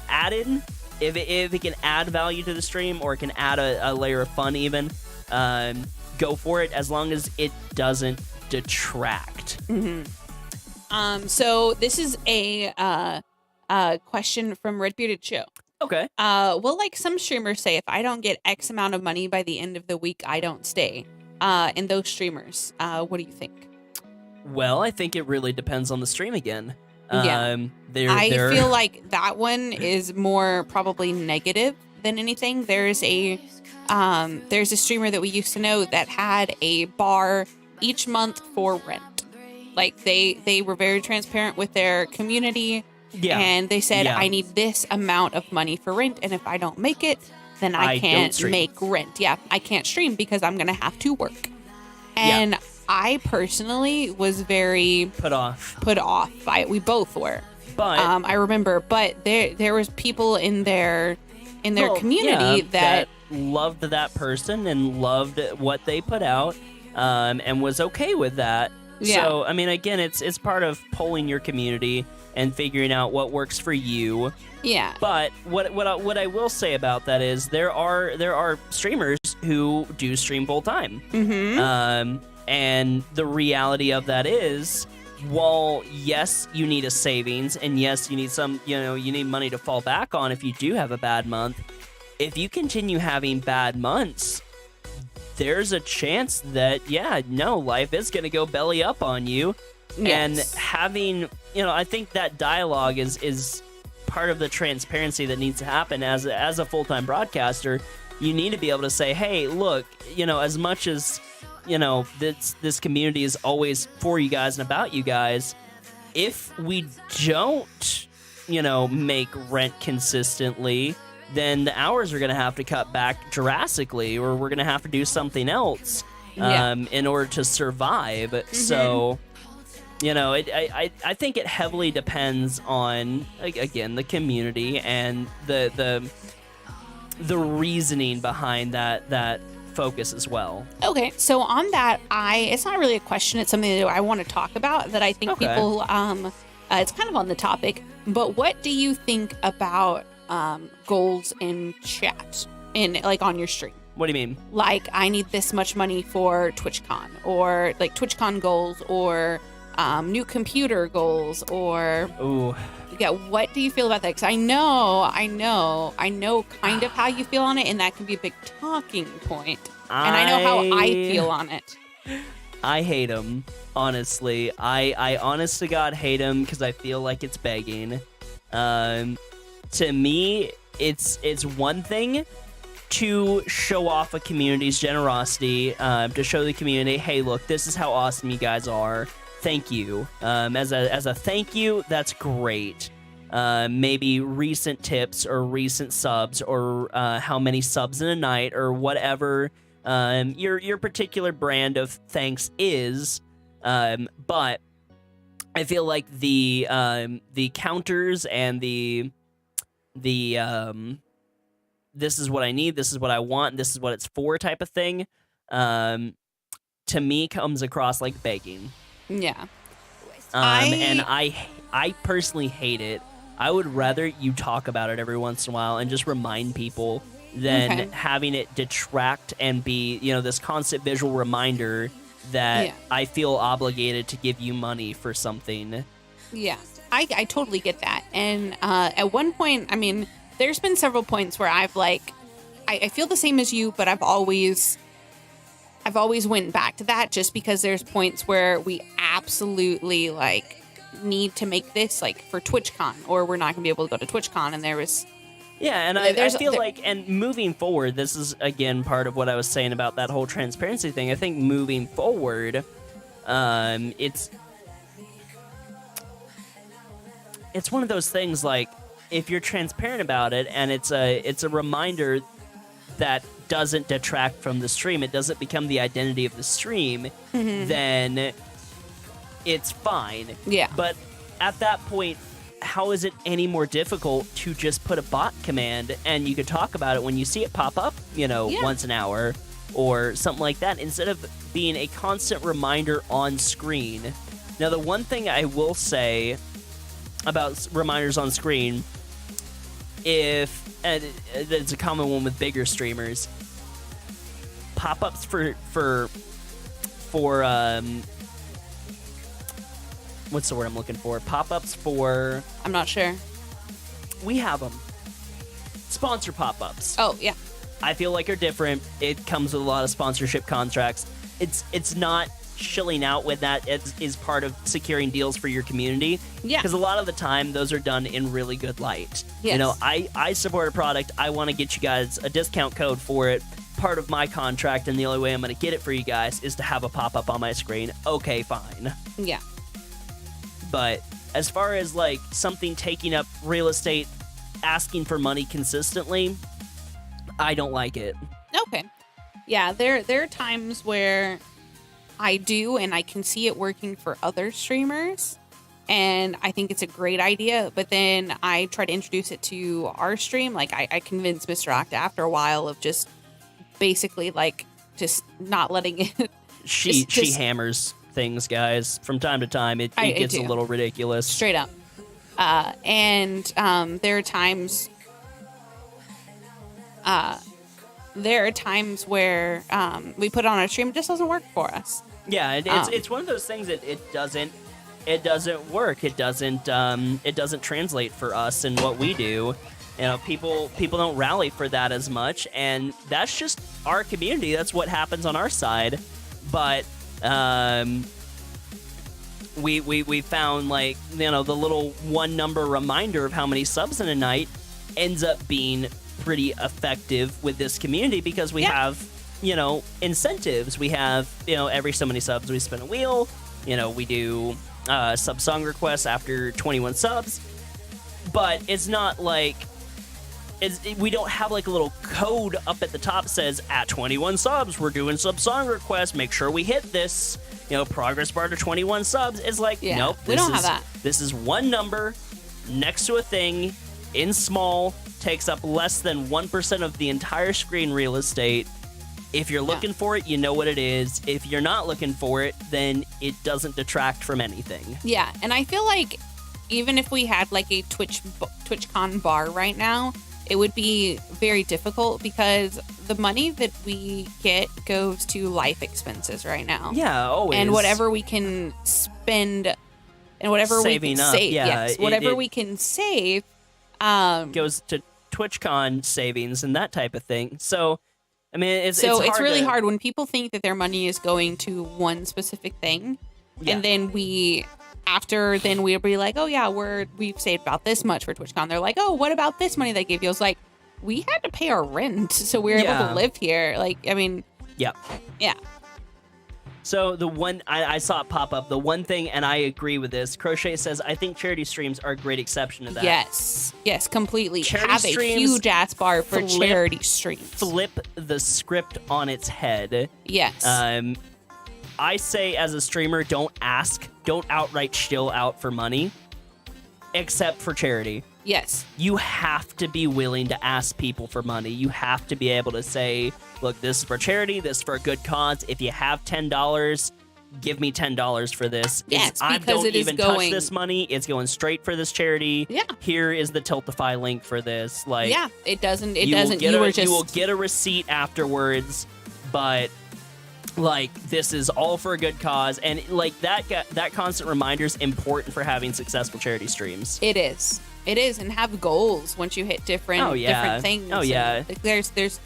added, if it can add value to the stream, or it can add a layer of fun even, go for it, as long as it doesn't detract. So this is a question from Red Bearded Show. Okay. Well, like some streamers say, if I don't get X amount of money by the end of the week, I don't stay. And those streamers, what do you think? Well, I think it really depends on the stream again. Yeah. I they're- feel like that one is more probably negative than anything. There's a streamer that we used to know that had a bar each month for rent. Like they were very transparent with their community. Yeah. And they said, Yeah. I need this amount of money for rent. And if I don't make it, then I I don't can't stream. make rent. Yeah, I can't stream because I'm going to have to work. And I personally was very put off. put off by it. We both were. But I remember, but there was people in their well, community yeah, that loved that person and loved what they put out, and was okay with that. Yeah. So I mean, again, it's part of polling your community and figuring out what works for you. yeah. But what I will say about that is there are streamers who do stream full time. Mm-hmm. And the reality of that is, while yes, you need a savings, and yes, you need you need money to fall back on if you do have a bad month. If you continue having bad months, there's a chance that life is going to go belly up on you. And Yes. having, I think that dialogue is part of the transparency that needs to happen as a full-time broadcaster. You need to be able to say, hey, look, as much as this community is always for you guys and about you guys, if we don't make rent consistently, then the hours are going to have to cut back drastically, or we're going to have to do something else Yeah. in order to survive. So I think it heavily depends on, again, the community and the reasoning behind that focus as well. Okay, so on that, it's not really a question. It's something that I want to talk about that I think Okay. people, it's kind of on the topic, but what do you think about goals in chat, like on your stream? What do you mean? Like, I need this much money for TwitchCon, or like TwitchCon goals, or new computer goals, or Ooh. yeah, what do you feel about that? Because I know kind of how you feel on it, and that can be a big talking point. And I know how I feel on it. I hate him, honestly. I honest to God hate him because I feel like it's begging. To me, it's one thing to show off a community's generosity, to show the community, hey, look, this is how awesome you guys are. Thank you. As a thank you, that's great. Maybe recent tips or recent subs, or how many subs in a night, or whatever your particular brand of thanks is. But I feel like the counters and the this is what I need, this is what I want, this is what it's for type of thing, to me comes across like begging. Yeah. And I personally hate it. I would rather you talk about it every once in a while and just remind people, than Okay. having it detract and be, this constant visual reminder that Yeah. I feel obligated to give you money for something. Yeah, I totally get that. And at one point, I mean, there's been several points where I've like, I feel the same as you, but I've always went back to that just because there's points where we absolutely like need to make this like for TwitchCon, or we're not gonna be able to go to TwitchCon. And there was Yeah, and I There's- feel there- like, and moving forward, this is, again, part of what I was saying about that whole transparency thing. I think moving forward, it's one of those things, like, if you're transparent about it, and it's a reminder that doesn't detract from the stream, it doesn't become the identity of the stream, then it's fine. Yeah. But at that point, how is it any more difficult to just put a bot command and you could talk about it when you see it pop up, Yeah. once an hour or something like that, instead of being a constant reminder on screen. Now, the one thing I will say about reminders on screen, and it's a common one with bigger streamers, pop-ups for what's the word I'm looking for? Pop-ups for... I'm not sure. We have them. Sponsor pop-ups. Oh yeah, I feel like are different. It comes with a lot of sponsorship contracts. It's not shilling out with that. It is part of securing deals for your community. Yeah. Because a lot of the time, those are done in really good light. Yes. I support a product. I want to get you guys a discount code for it. Part of my contract, and the only way I'm going to get it for you guys is to have a pop-up on my screen. Okay, fine. yeah. But as far as like something taking up real estate, asking for money consistently, I don't like it. Okay. Yeah, there are times where I do, and I can see it working for other streamers, and I think it's a great idea. But then I try to introduce it to our stream. Like I convinced Mr. Octa after a while of just basically like just not letting it. She Just- hammers things, guys. From time to time, it I gets a do. little ridiculous. Straight up. And there are times where we put it on our stream, it just doesn't work for us. Yeah, it's one of those things that it doesn't work. It doesn't translate for us and what we do. People don't rally for that as much, and that's just our community. That's what happens on our side. But we found, like, the little one number reminder of how many subs in a night ends up being pretty effective with this community, because we have incentives. We have every so many subs we spin a wheel. We do sub song requests after 21 subs, but it's not like we don't have like a little code up at the top says at 21 subs we're doing sub song requests, make sure we hit this progress bar to 21 subs. It's like, Yeah, nope, we don't have that. This is one number next to a thing in small, takes up less than 1% of the entire screen real estate. If you're looking for it, you know what it is. If you're not looking for it, then it doesn't detract from anything. Yeah, and I feel like even if we had like a TwitchCon bar right now, it would be very difficult because the money that we get goes to life expenses right now. Yeah, always. And whatever we can spend and whatever Saving we can up, save, yeah, yes, whatever we can save goes to TwitchCon savings and that type of thing. So, I mean, it's really hard when people think that their money is going to one specific thing, Yeah. and then we'll be like, oh yeah, we've saved about this much for TwitchCon. They're like, oh, what about this money they gave you? I was like, we had to pay our rent, so we were able Yeah. to live here. Like, I mean, Yep. yeah, So the one I saw it pop up, the one thing, and I agree with this. Crochet says, I think charity streams are a great exception to that. yes, completely. Charity Have a streams huge ass bar for flip- charity streams. Flip the script on its head. Yes. I say as a streamer, don't outright shill out for money, except for charity. yes. You have to be willing to ask people for money. You have to be able to say, look, this is for charity, this is for a good cause. If you have $10, give me $10 for this. Yes, I because don't it is even touch going- this money. It's going straight for this charity. Yeah. Here is the Tiltify link for this. Like, Yeah, it doesn't. It you will doesn't. get You a- were just. you will get a receipt afterwards, but like this is all for a good cause, and like that constant reminder is important for having successful charity streams. It is. It is, and have goals once you hit different Oh, yeah. different things. Oh, yeah. And, like, there's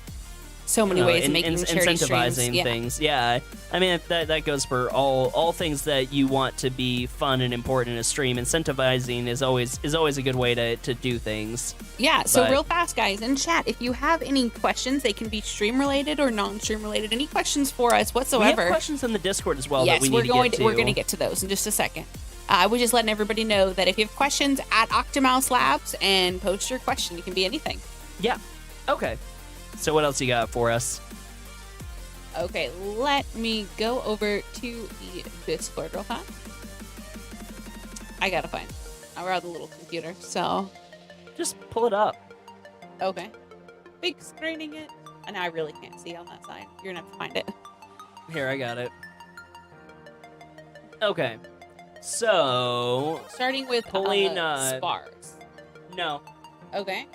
so many You know, ways of making charity incentivizing streams. Yeah. things. Yeah, I mean that goes for all things that you want to be fun and important in a stream. Incentivizing is always a good way to do things. Yeah, so But- real fast, guys, in chat, if you have any questions, they can be stream related or non-stream related. Any questions for us We whatsoever? have questions in the Discord as well yes, that we we're need going to get to. we're going to get to those in just a second. We're just letting everybody know that if you have questions at Octomouse Labs and post your question, it can be anything. Yeah. Okay. So what else you got for us? Okay, let me go over to the Discord real fast. I gotta find it. We're on the little computer, so Just pull it up. okay. Big screening it. And I really can't see on that side. You're gonna have to find it. Here, I got it. Okay. So Starting with Pulling, spars. no. Okay.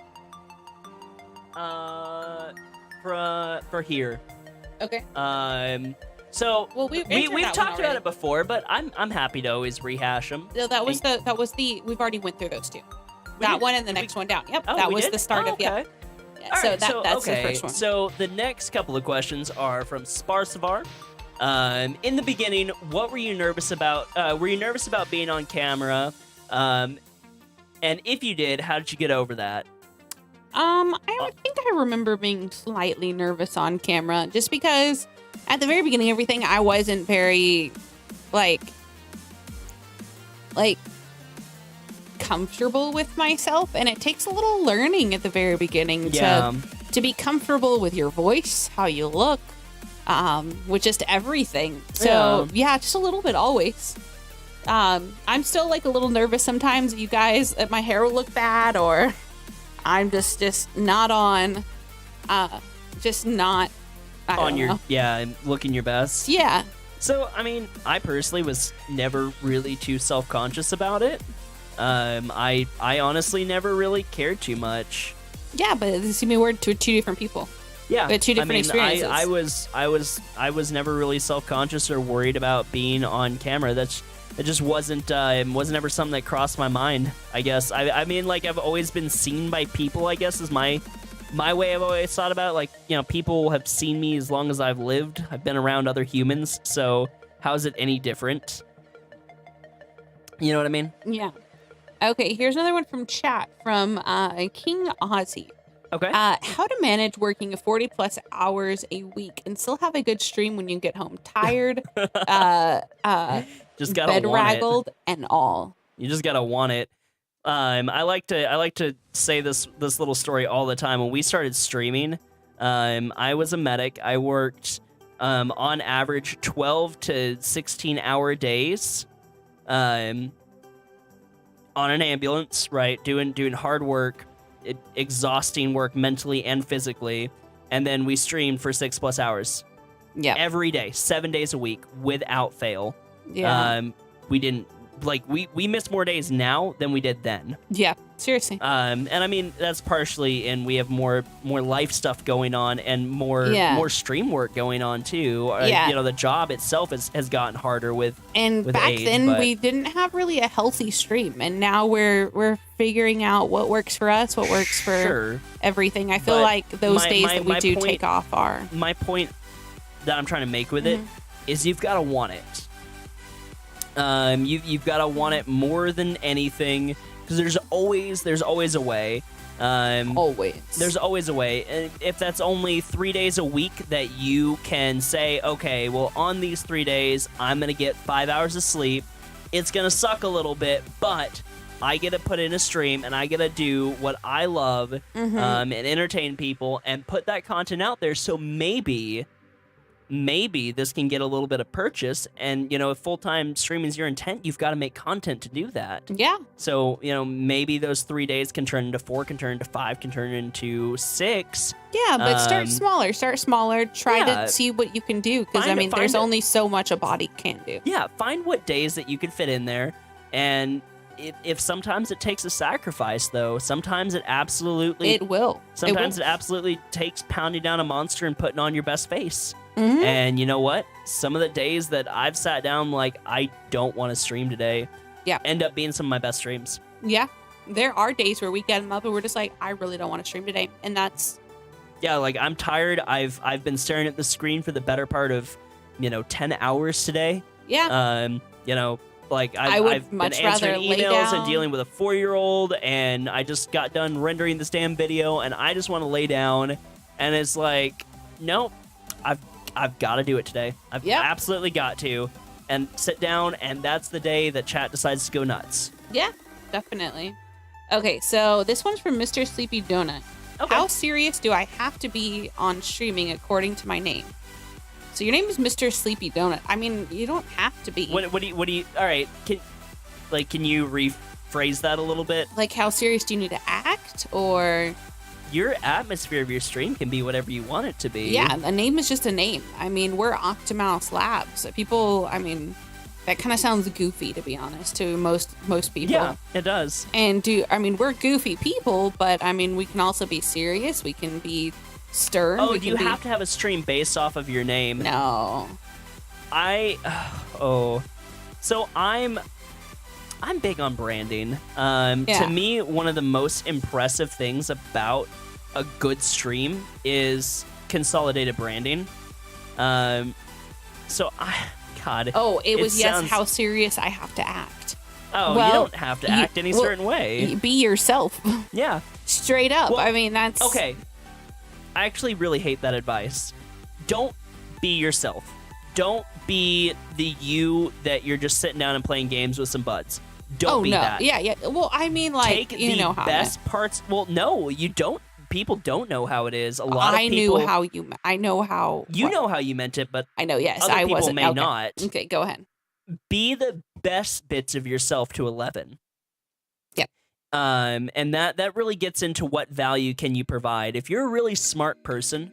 For here. Okay. So Well, we've answered that talked one about already. it before, but I'm happy to always rehash them. No, that was the we've already went through those two. That did? one and the Did we- next one down. Yep, Oh, that we was did? the start Oh, of yeah. okay. Yeah, All so right, that's okay. the first one. So the next couple of questions are from Sparsavar. In the beginning, what were you nervous about? Were you nervous about being on camera? And if you did, how did you get over that? I think I remember being slightly nervous on camera just because at the very beginning, everything I wasn't very like comfortable with myself, and it takes a little learning at the very beginning Yeah. to be comfortable with your voice, how you look, with just everything. So yeah, just a little bit always. I'm still like a little nervous sometimes, you guys, that my hair will look bad or I'm just not on, just not I On don't your know. and looking your best. Yeah. So, I mean, I personally was never really too self-conscious about it. I honestly never really cared too much. Yeah, but this we're two different people. Yeah, We had two different experiences. I was never really self-conscious or worried about being on camera. It just wasn't ever something that crossed my mind. I guess I mean, like, I've always been seen by people, I guess, is my way I've always thought about. Like, you know, people have seen me as long as I've lived. I've been around other humans, so how is it any different? You know what I mean? Yeah. Okay, here's another one from chat from King Ozzy. Okay. How to manage working 40 plus hours a week and still have a good stream when you get home tired, Just gotta bed want it. raggled, and all. You just gotta want it. I like to say this little story all the time. When we started streaming, I was a medic. I worked on average 12 to 16-hour days, on an ambulance, right? Doing hard work, exhausting work mentally and physically, and then we streamed for 6+ hours Yeah. every day, 7 days a week, without fail. Yeah. We didn't we missed more days now than we did then. Yeah. Seriously. And I mean that's partially, and we have more life stuff going on and more stream work going on too. Yeah. You know, the job itself has gotten harder with And with back age, then but- we didn't have really a healthy stream, and now we're figuring out what works for us, what works for sure. everything. I feel But like those my- days my- that we my do point- take off are My point that I'm trying to make with it is you've got to want it. You've got to want it more than anything, because there's always a way. always. There's always a way. And if that's only 3 days a week that you can say, okay, well, on these 3 days, I'm going to get 5 hours of sleep. It's going to suck a little bit, but I get to put in a stream and I get to do what I love and entertain people and put that content out there. So maybe maybe this can get a little bit of purchase. And, if full-time streaming is your intent, you've got to make content to do that. Yeah. So, maybe those 3 days can turn into 4, can turn into 5, can turn into 6. Yeah, but start smaller. Start smaller. Try to see what you can do. Because, there's only so much a body can do. Yeah, find what days that you can fit in there. And if sometimes it takes a sacrifice, though, sometimes it absolutely... It will. Sometimes it absolutely takes pounding down a monster and putting on your best face. Mm-hmm. And you know what? Some of the days that I've sat down like, I don't want to stream today, end up being some of my best streams. Yeah. There are days where we get them up and we're just like, I really don't want to stream today. And that's... Yeah, like, I'm tired. I've been staring at the screen for the better part of, 10 hours today. Yeah. Like, I've been answering emails and dealing with a 4-year-old, and I just got done rendering this damn video, and I just want to lay down. And it's like, nope, I've got to do it today. I've absolutely got to. And sit down, and that's the day that chat decides to go nuts. Yeah, definitely. Okay, so this one's from Mr. Sleepy Donut. Okay. How serious do I have to be on streaming according to my name? So your name is Mr. Sleepy Donut. I mean, you don't have to be. What do you? All right, can you rephrase that a little bit? Like, how serious do you need to act, or? Your atmosphere of your stream can be whatever you want it to be. Yeah, a name is just a name. I mean, we're Octomouse Labs. People, that kind of sounds goofy, to be honest, to most people. Yeah, it does. And we're goofy people, but we can also be serious. We can be stern. Oh, do you have to have a stream based off of your name? No. So I'm big on branding. To me, one of the most impressive things about a good stream is consolidated branding. God. Oh, it was how serious I have to act. Oh, well, you don't have to act any certain way. Be yourself. Yeah. Straight up. Well, that's... Okay. I actually really hate that advice. Don't be yourself. Don't be the you that you're just sitting down and playing games with some buds. Don't be that. Yeah. Well, take you know the how best parts. Well, no, you don't. People don't know how it is. A lot of people. I know how. You know how you meant it, but I know. Yes, other people wasn't. may not. Okay, go ahead. Be the best bits of yourself to 11. Yeah. And that really gets into what value can you provide. If you're a really smart person,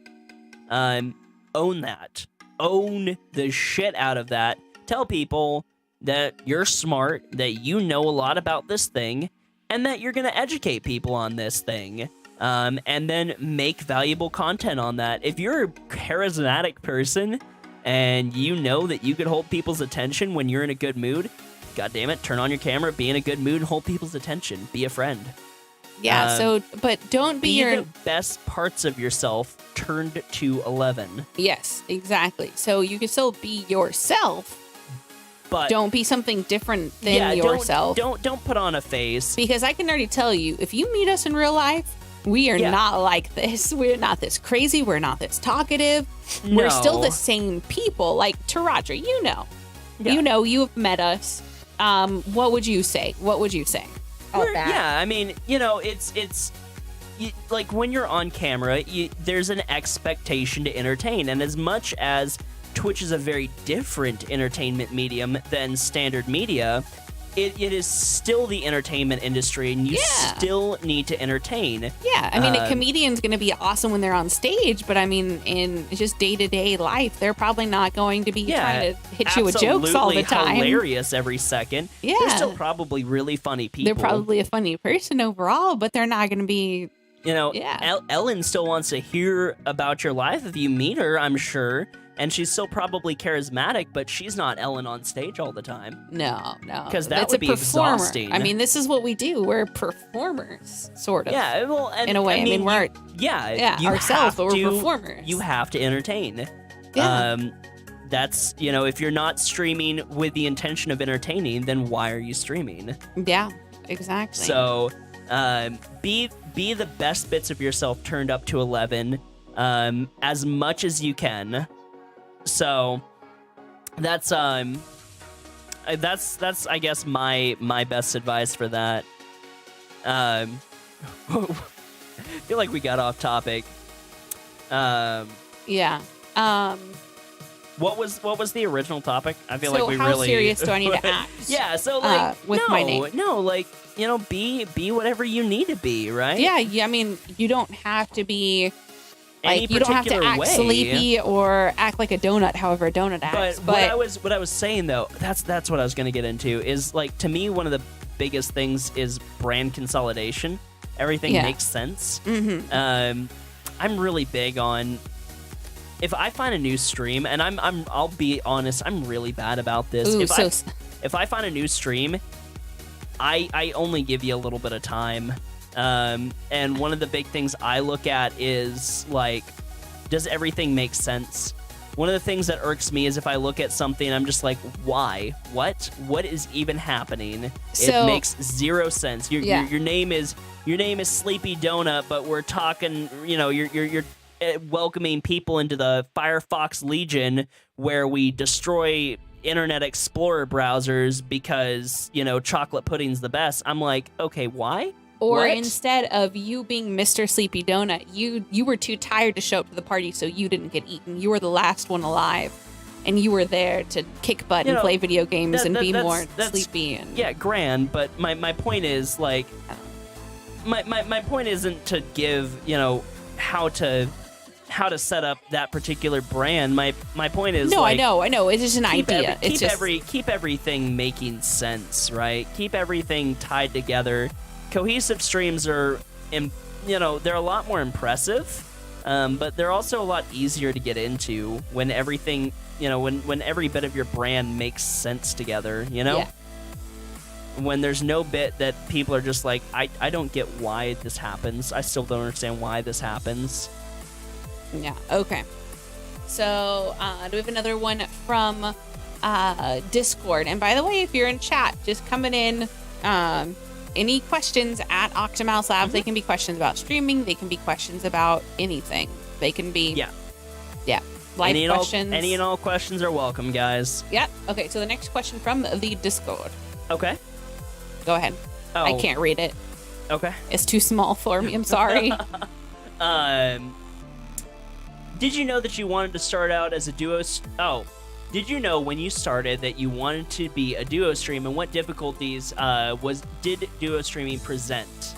own that. Own the shit out of that. Tell people that you're smart, that you know a lot about this thing, and that you're going to educate people on this thing. And then make valuable content on that. If you're a charismatic person and you know that you could hold people's attention when you're in a good mood, God damn it, turn on your camera, be in a good mood, and hold people's attention. Be a friend. Yeah, but don't be the best parts of yourself turned to 11. Yes, exactly. So you can still be yourself, but don't be something different than yourself. Don't put on a face. Because I can already tell you, if you meet us in real life, we are not like this. We're not this crazy. We're not this talkative. No. We're still the same people. Like Taraji, you know. Yeah. You know, you have met us. What would you say? Yeah, I mean, it's like when you're on camera, there's an expectation to entertain. And as much as Twitch is a very different entertainment medium than standard media, it is still the entertainment industry, and you still need to entertain. Yeah, I mean, a comedian's going to be awesome when they're on stage, but I mean, in just day-to-day life, they're probably not going to be trying to hit you with jokes all the time. Hilarious every second. Yeah. They're still probably really funny people. They're probably a funny person overall, but they're not going to be... Ellen still wants to hear about your life if you meet her, I'm sure. And she's still probably charismatic, but she's not Ellen on stage all the time. No. Because that would be exhausting. I mean, this is what we do. We're performers, sort of. Yeah, well, in a way. I mean, we're... ourselves, but we're performers. You have to entertain. Yeah. That's, if you're not streaming with the intention of entertaining, then why are you streaming? Yeah, exactly. So, be the best bits of yourself turned up to 11, as much as you can. So that's I guess my best advice for that. I feel like we got off topic. Yeah. what was the original topic? I feel So like we how really serious do I need to act? Yeah, so like with no, my name? no, like be whatever you need to be, right? Yeah, I mean, you don't have to be Any like you don't have to particular act way. sleepy or act like a donut, however a donut acts. But what I was saying though, that's what I was going to get into is like to me one of the biggest things is brand consolidation. Everything makes sense. Mm-hmm. I'm really big on if I find a new stream, and I'll be honest, I'm really bad about this. Ooh, If I find a new stream, I only give you a little bit of time. And one of the big things I look at is like, does everything make sense? One of the things that irks me is if I look at something, I'm just like, why? What is even happening? So, it makes zero sense. Your name is Sleepy Donut, but we're talking, you're welcoming people into the Firefox Legion where we destroy Internet Explorer browsers because, chocolate pudding's the best. I'm like, okay, why? Or What? instead of you being Mr. Sleepy Donut, you were too tired to show up to the party, so you didn't get eaten. You were the last one alive, and you were there to kick butt and play video games and be more sleepy. And yeah, grand. But my point is like, my point isn't to give how to set up that particular brand. My point is no, like, I know. It's just an idea. Keep everything making sense, right? Keep everything tied together. Cohesive streams are, they're a lot more impressive, but they're also a lot easier to get into when everything, when every bit of your brand makes sense together, Yeah. When there's no bit that people are just like, I don't get why this happens. I still don't understand why this happens. Yeah, okay. So, do we have another one from Discord? And by the way, if you're in chat, just coming in, any questions at Octomouse Labs, they can be questions about streaming, they can be questions about anything. They can be live questions. Any and all questions are welcome, guys. Yep. Okay, so the next question from the Discord. Okay. Go ahead. Oh. I can't read it. Okay. It's too small for me. I'm sorry. Did you know that you wanted to start out as a duo? Did you know when you started that you wanted to be a duo stream, and what difficulties did duo streaming present?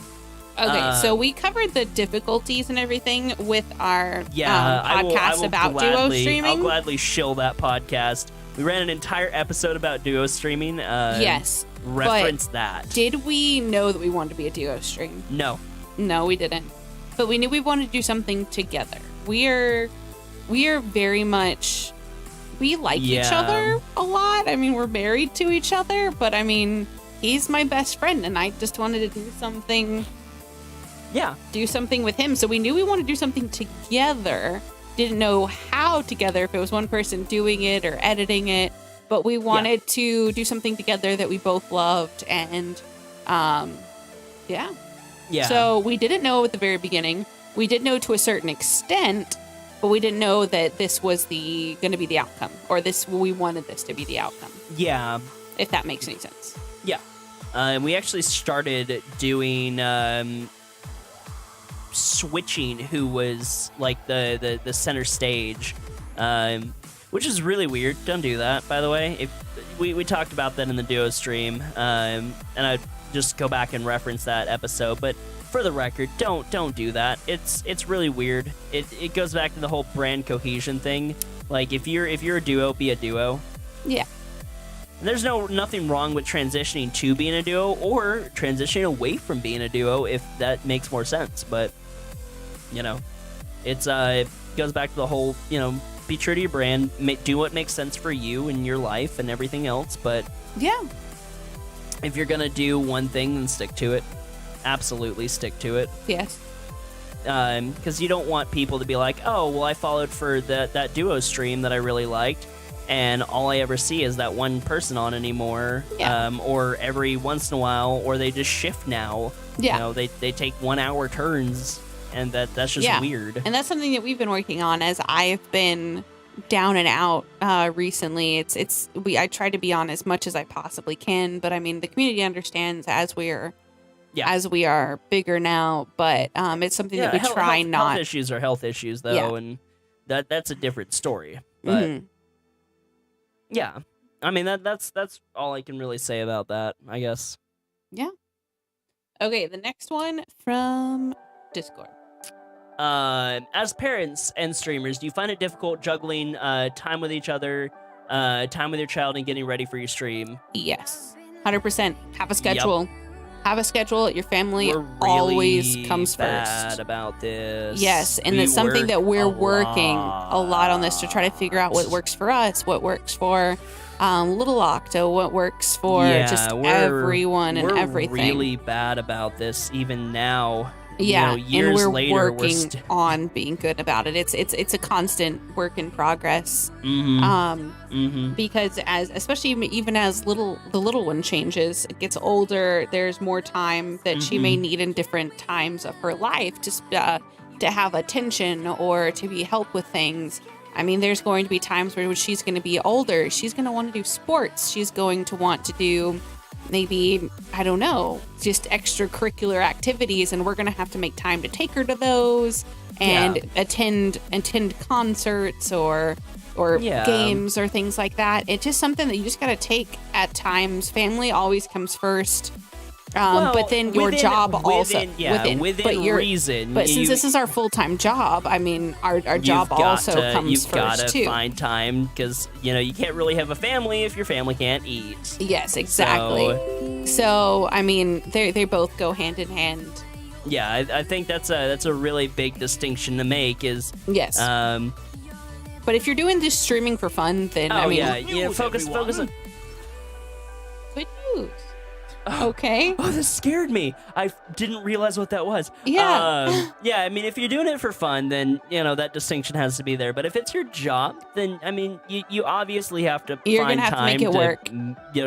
Okay, so we covered the difficulties and everything with our podcast I will about gladly, duo streaming. I'll gladly shill that podcast. We ran an entire episode about duo streaming. Yes. Reference that. Did we know that we wanted to be a duo stream? No. No, we didn't. But we knew we wanted to do something together. We are very much, we like each other a lot. I mean, we're married to each other, but I mean, he's my best friend, and I just wanted to do something. Yeah. Do something with him. So we knew we wanted to do something together. Didn't know how together, if it was one person doing it or editing it, but we wanted to do something together that we both loved, and yeah. So we didn't know at the very beginning. We did know to a certain extent, but we didn't know that this was going to be the outcome, or we wanted this to be the outcome. Yeah. If that makes any sense. Yeah. We actually started doing switching who was like the center stage, which is really weird. Don't do that, by the way. If we talked about that in the duo stream, and I just go back and reference that episode, but for the record, don't do that. It's really weird. It goes back to the whole brand cohesion thing. Like if you're a duo, be a duo. Yeah. There's nothing wrong with transitioning to being a duo or transitioning away from being a duo if that makes more sense. But it goes back to the whole be true to your brand, do what makes sense for you and your life and everything else. But yeah, if you're gonna do one thing, then stick to it. Absolutely stick to it. Yes. Because you don't want people to be like, oh, well, I followed for that duo stream that I really liked, and all I ever see is that one person on anymore. Yeah. Or every once in a while, or they just shift now. Yeah. They take 1 hour turns, and that's just weird. And that's something that we've been working on as I've been down and out recently. I try to be on as much as I possibly can, but I mean the community understands as we are bigger now, but it's something that we try not. Health issues are health issues, though, and that's a different story. But Yeah. I mean that's all I can really say about that, I guess. Okay, the next one from Discord. As parents and streamers, do you find it difficult juggling time with each other, time with your child, and getting ready for your stream? Yes, 100%. Have a schedule. Have a schedule. Your family We're really always comes bad first. about this. Yes, and We it's something work that we're a working a lot on this to try to figure out what works for us, what works for Little Octo, what works for just everyone and everything. We're really bad about this even now. Yeah, years and we're later, working on being good about it. It's a constant work in progress. Because especially even as the little one changes, it gets older. There's more time that she may need in different times of her life to have attention or to be helped with things. I mean, there's going to be times where she's going to be older. She's going to want to do sports. She's going to want to do maybe, I don't know, just extracurricular activities, and we're going to have to make time to take her to those and attend concerts or games or things like that. It's just something that you just got to take at times. Family always comes first. But then your job also within reason. But since this is our full-time job, I mean, our job also comes first too. You've got to find time because you can't really have a family if your family can't eat. Yes, exactly. So I mean, they both go hand in hand. Yeah, I think that's a really big distinction to make. Is yes. But if you're doing this streaming for fun, then focus on. Good news. Okay. Oh, this scared me. I didn't realize what that was. Yeah. I mean, if you're doing it for fun, then, that distinction has to be there. But if it's your job, then, I mean, you obviously have to find time to make it work.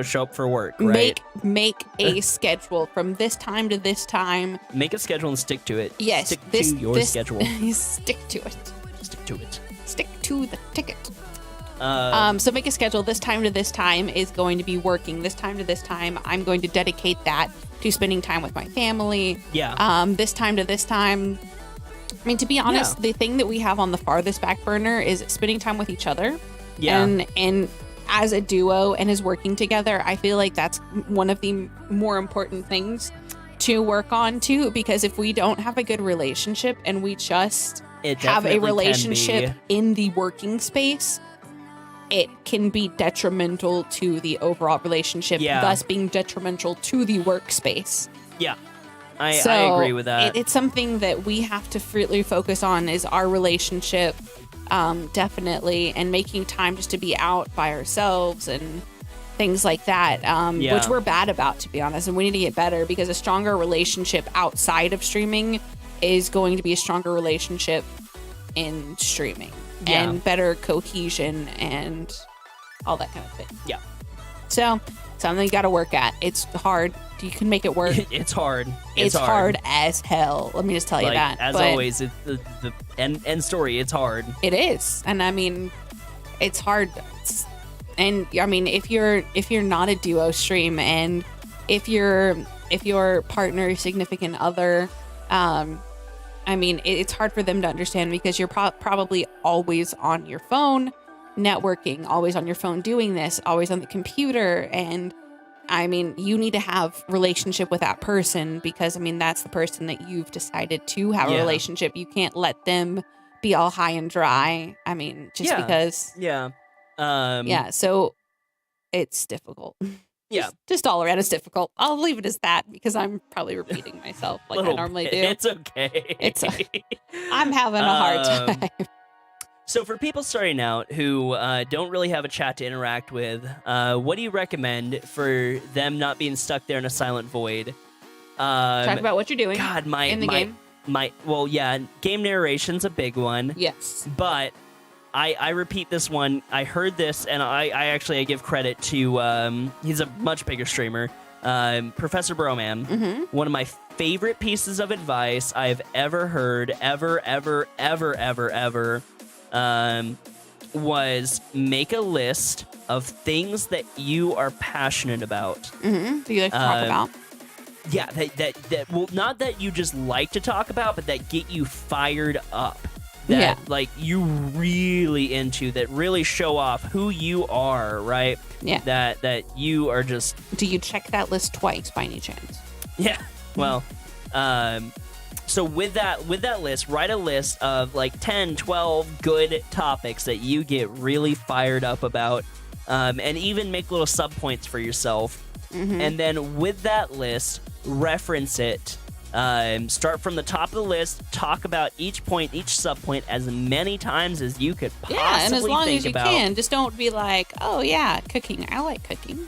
Show up for work, right? Make a schedule from this time to this time. Make a schedule and stick to it. Yes. Stick to your schedule. Stick to it. Stick to it. Stick to the ticket. So make a schedule. This time to this time is going to be working. This time to this time, I'm going to dedicate that to spending time with my family. Yeah. This time to this time. I mean, to be honest, the thing that we have on the farthest back burner is spending time with each other. Yeah. And as a duo and as working together, I feel like that's one of the more important things to work on too. Because if we don't have a good relationship and we just have a relationship in the working space, it can be detrimental to the overall relationship, thus being detrimental to the workspace. Yeah, I agree with that. It's something that we have to really focus on is our relationship, definitely, and making time just to be out by ourselves and things like that, which we're bad about, to be honest, and we need to get better because a stronger relationship outside of streaming is going to be a stronger relationship in streaming. And better cohesion and all that kind of thing. Yeah. So, something you got to work at. It's hard. You can make it work. It's hard. It's hard as hell. Let me just tell you that. As always, the end story, it's hard. It is. And I mean, it's hard. And I mean, if you're not a duo stream and if your partner, significant other, I mean, it's hard for them to understand because you're probably always on your phone, networking, always on your phone doing this, always on the computer. And I mean, you need to have relationship with that person because, I mean, that's the person that you've decided to have a relationship. You can't let them be all high and dry. I mean, just because. Yeah. So it's difficult. Yeah. Just all around, it's difficult. I'll leave it as that because I'm probably repeating myself like I normally do. It's okay. I'm having a hard time. So for people starting out who don't really have a chat to interact with, what do you recommend for them not being stuck there in a silent void? Talk about what you're doing in the game. Game narration's a big one. Yes. But I repeat this one. I heard this, and I give credit to, he's a much bigger streamer, Professor Broman. Mm-hmm. One of my favorite pieces of advice I've ever heard, ever, was make a list of things that you are passionate about. Mm-hmm. Do you like to talk about? Yeah, that not that you just like to talk about, but that get you fired up. that Yeah. like you really into, that really show off who you are, right? Yeah. That you are just Do you check that list twice by any chance? yeah. Well, so with that list, write a list of like 10, 12 good topics that you get really fired up about, and even make little subpoints for yourself. And then with that list, reference it. Start from the top of the list. Talk about each point, each subpoint, as many times as you could possibly Yeah, and as long think as you about. can, just don't be like, oh yeah, cooking. I like cooking.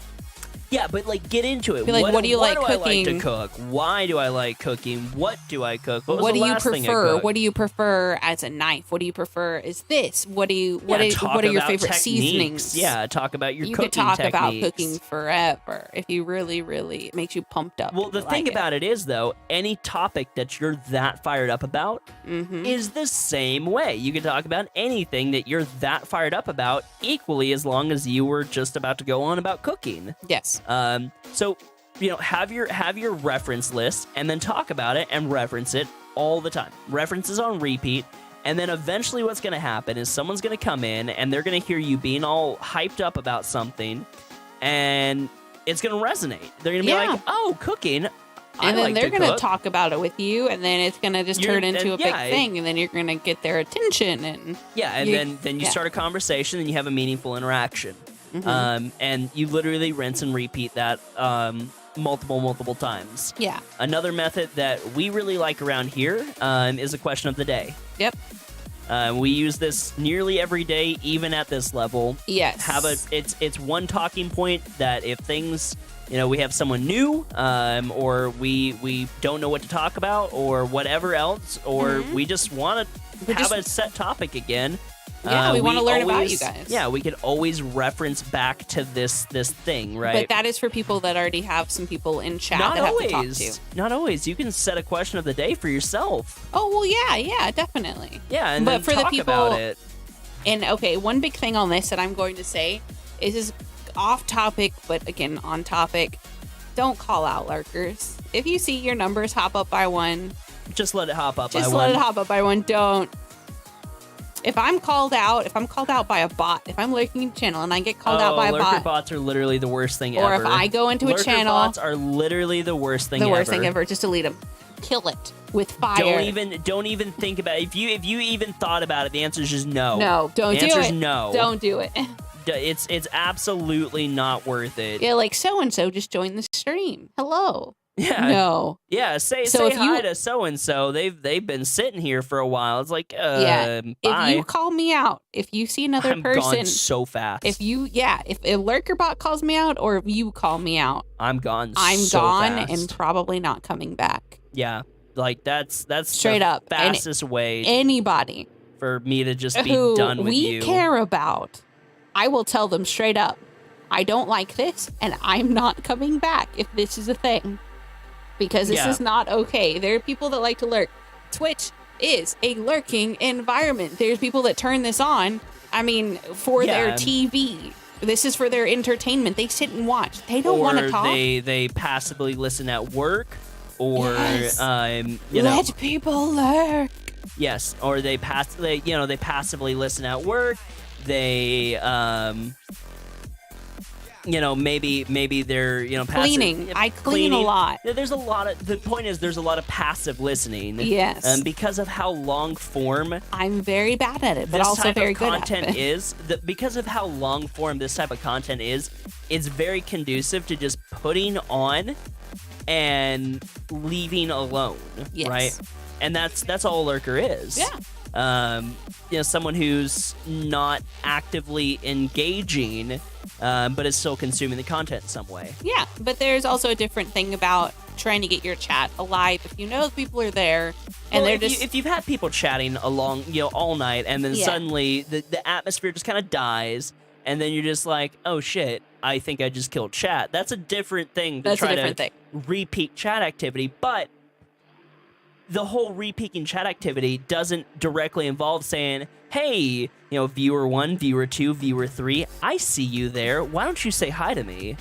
Yeah, but like get into it. Be like, what do you like I like to cooking? cook? Why do I like cooking? What do I cook? What was What the do you last thing I prefer? cooked? What do you prefer as a knife? What do you prefer as this? What do you Yeah, talk what are your about favorite techniques. seasonings? Yeah, talk about your You cooking could talk about techniques. cooking forever if you really, really it makes you pumped up. Well, and the you thing like about it is, though, any topic that you're that fired up about is the same way. You can talk about anything that you're that fired up about equally, as long as you were just about to go on about cooking. Yes. So, you know, have your reference list and then talk about it and reference it all the time. References on repeat. And then eventually what's going to happen is someone's going to come in and they're going to hear you being all hyped up about something, and it's going to resonate. They're going to be Yeah. like, oh, cooking. I And then like they're to going to cook. talk about it with you, and then it's going to just turn into a big thing, and then you're going to get their attention. And Yeah, and then you yeah. start a conversation and you have a meaningful interaction. And you literally rinse and repeat that multiple times. yeah. Another method that we really like around here is a question of the day. Yep. We use this nearly every day, even at this level. Yes. It's one talking point that if things, you know, we have someone new, or we don't know what to talk about, or whatever else, or we just want to have a set topic again. Yeah, we wanna learn about you always- guys. Yeah, we could always reference back to this thing, right? But that is for people that already have some people in chat Not that always. have to talk to. Not always. You can set a question of the day for yourself. Oh, well, yeah, definitely. Yeah, and But then for the talk people- about it. And okay, one big thing on this that I'm going to say is off topic, but again, on topic. Don't call out lurkers. If you see your numbers hop up by one, Just let it hop up. just by let one. it hop up by one. Don't. If I'm called out by a bot, if I'm lurking a channel and I get called out by a lurker bot, bots are literally the worst thing or ever. if I go into a Lurker channel, bots are literally the worst thing the ever. worst thing ever, just delete them. Kill it with fire. Don't even think about it. If you even thought about it, the answer is just no. No, don't the do answer it. is no. Don't do it. It's absolutely not worth it. Yeah, like so and so just joined the stream. Hello. Yeah. No. Yeah, say So if hi you- to so and so. They've been sitting here for a while. It's like Yeah. bye. If you call me out, if you see another I'm person, gone so fast. if a lurker bot calls me out, or if you call me out, I'm gone. I'm so gone fast. and probably not coming back. yeah, like that's Straight the up. And fastest way Anybody for me to just be who done with we you. care about, I will tell them straight up, I don't like this, and I'm not coming back if this is a thing. Because this Yeah. is not okay. There are people that like to lurk. Twitch is a lurking environment. There's people that turn this on, for their Yeah. TV. This is for their entertainment. They sit and watch. They don't want to Or talk. they passively listen at work, or Yes. you know, Let people lurk. yes, or they passively listen at work. They maybe they're Cleaning. I clean a lot. There's a lot of the point is there's a lot of passive listening. Yes. Because of how long form I'm very bad at it, but this also type very of good at content it. is, because of how long form this type of content is, it's very conducive to just putting on and leaving alone. Yes. Right? And that's all a lurker is. Yeah. Someone who's not actively engaging, but is still consuming the content in some way. Yeah, but there's also a different thing about trying to get your chat alive. If you know people are there and Well, they're if just if you've had people chatting along, all night, and then Yeah. suddenly the atmosphere just kind of dies, and then you're just like, oh shit, I think I just killed chat. That's a different thing to That's a try different to thing. repeat chat activity, but the whole repeating chat activity doesn't directly involve saying, hey, viewer 1, viewer 2, viewer 3, I see you there. Why don't you say hi to me?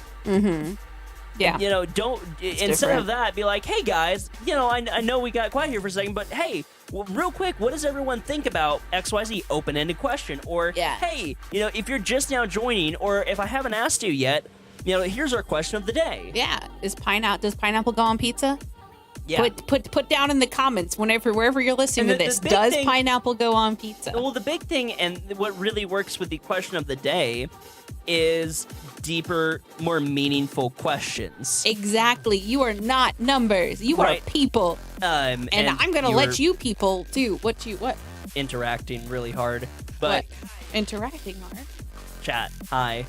Yeah. You know, don't instead different. of that, be like, hey guys, you know, I know we got quiet here for a second, but hey, well, real quick, what does everyone think about XYZ? Open-ended question. Or, Yeah. hey, you know, if you're just now joining, or if I haven't asked you yet, you know, here's our question of the day. Yeah. Does pineapple go on pizza? Yeah. Put down in the comments wherever you're listening And to the this. big Does thing- pineapple go on pizza? Well, the big thing, and what really works with the question of the day, is deeper, more meaningful questions. Exactly. You are not numbers. You Right. are people. And I'm gonna you let were you people do what interacting really hard, but interacting are. chat. Hi.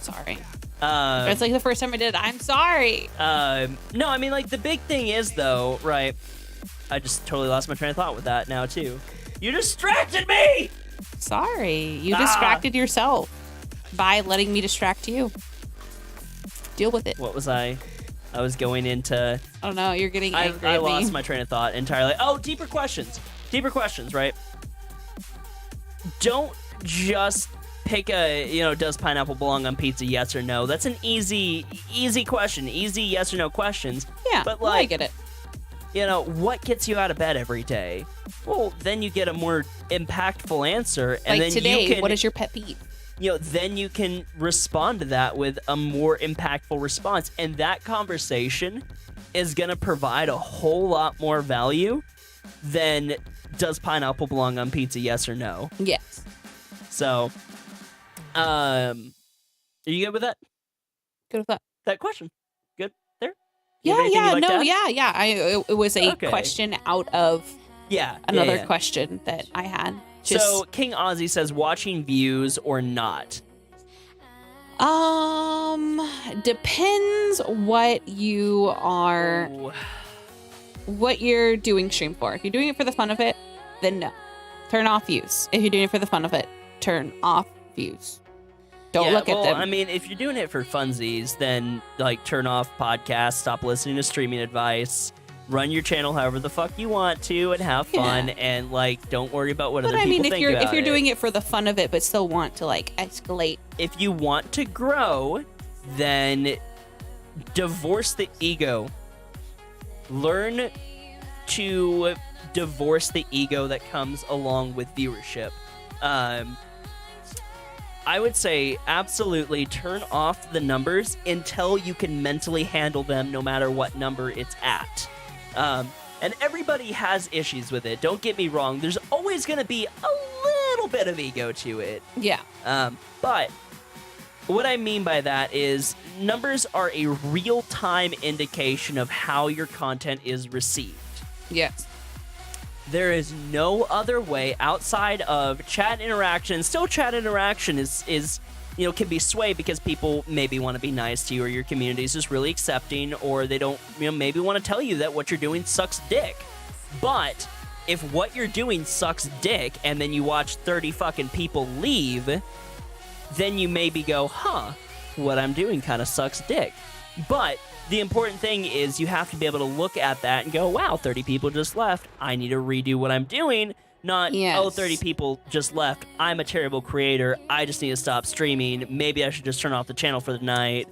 Sorry. Um, It's like the first time I did. I'm sorry. no, I mean, like, the big thing is, though, right? I just totally lost my train of thought with that now, too. You distracted me! Sorry. You distracted yourself by letting me distract you. Deal with it. What was I? I was going into... I don't know. You're getting angry I at me. lost my train of thought entirely. Oh, deeper questions. Deeper questions, right? Don't just pick a, you know, does pineapple belong on pizza, yes or no? That's an easy question. Easy yes or no questions. Yeah, but I like, get it. you know, what gets you out of bed every day? Well, then you get a more impactful answer, and Like then today, you can, what is your pet peeve? you know, then you can respond to that with a more impactful response, and that conversation is gonna provide a whole lot more value than does pineapple belong on pizza, yes or no? Yes. So, are you good with that? Good with that. That question? Good there? You have Yeah, anything you'd like to add? yeah. It was a Okay. question out of Yeah. another yeah. question that I had. So King Ozzy says, watching views or not? Depends what you are, Ooh. what you're doing stream for. If you're doing it for the fun of it, then no. Turn off views. If you're doing it for the fun of it, turn off views. Don't Yeah, look at well, them. I mean, if you're doing it for funsies, then like turn off podcasts, stop listening to streaming advice, run your channel however the fuck you want to, and have fun, Yeah. and like don't worry about what But other I people mean, if think you're about doing it for the fun of it, but still want to like escalate, If you want to grow, then divorce the ego. Learn to divorce the ego that comes along with viewership. I would say absolutely turn off the numbers until you can mentally handle them, no matter what number it's at. And everybody has issues with it. Don't get me wrong. There's always going to be a little bit of ego to it. yeah, But what I mean by that is numbers are a real-time indication of how your content is received. yes, There is no other way outside of chat interaction. Still, chat interaction is you know, can be swayed because people maybe want to be nice to you, or your community is just really accepting, or they don't, you know, maybe want to tell you that what you're doing sucks dick. But if what you're doing sucks dick, and then you watch 30 fucking people leave, then you maybe go, huh, what I'm doing kind of sucks dick. But the important thing is you have to be able to look at that and go, wow, 30 people just left. I need to redo what I'm doing. Not, Yes. oh, 30 people just left. I'm a terrible creator. I just need to stop streaming. Maybe I should just turn off the channel for the night.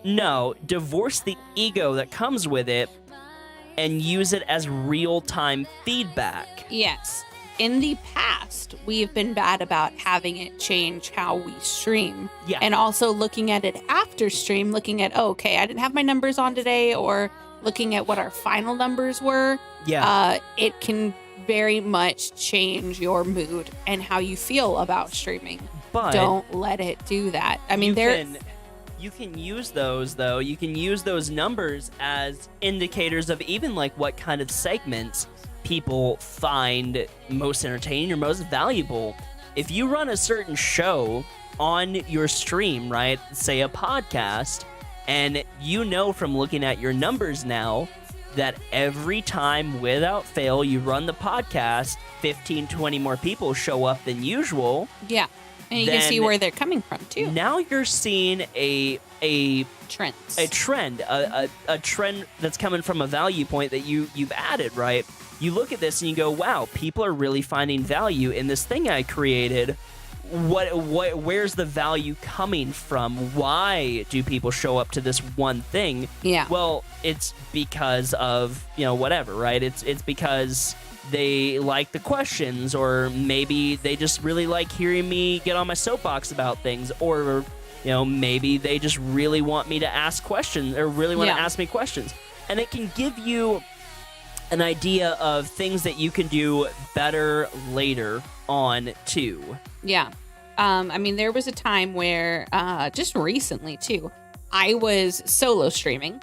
No, divorce the ego that comes with it and use it as real-time feedback. yes. In the past, we've been bad about having it change how we stream. Yeah. And also looking at it after stream, looking at, oh, okay, I didn't have my numbers on today, or looking at what our final numbers were. Yeah. It can very much change your mood and how you feel about streaming. But Don't let it do that. I mean, you can use those, though. You can use those numbers as indicators of even like what kind of segments people find most entertaining or most valuable. If you run a certain show on your stream, right, say a podcast, and you know from looking at your numbers now that every time without fail you run the podcast, 15, 20 more people show up than usual. yeah. And you can see then where they're coming from, too. Now you're seeing a Trends. trend, a trend that's coming from a value point that you've added, right? You look at this and you go, wow, people are really finding value in this thing I created. where's the value coming from? Why do people show up to this one thing? Yeah. Well, it's because of, whatever, right? It's because they like the questions, or maybe they just really like hearing me get on my soapbox about things, or maybe they just really want me to ask questions, or really want to ask me questions. And it can give you an idea of things that you can do better later on too. Yeah. I mean, there was a time where, just recently too, I was solo streaming.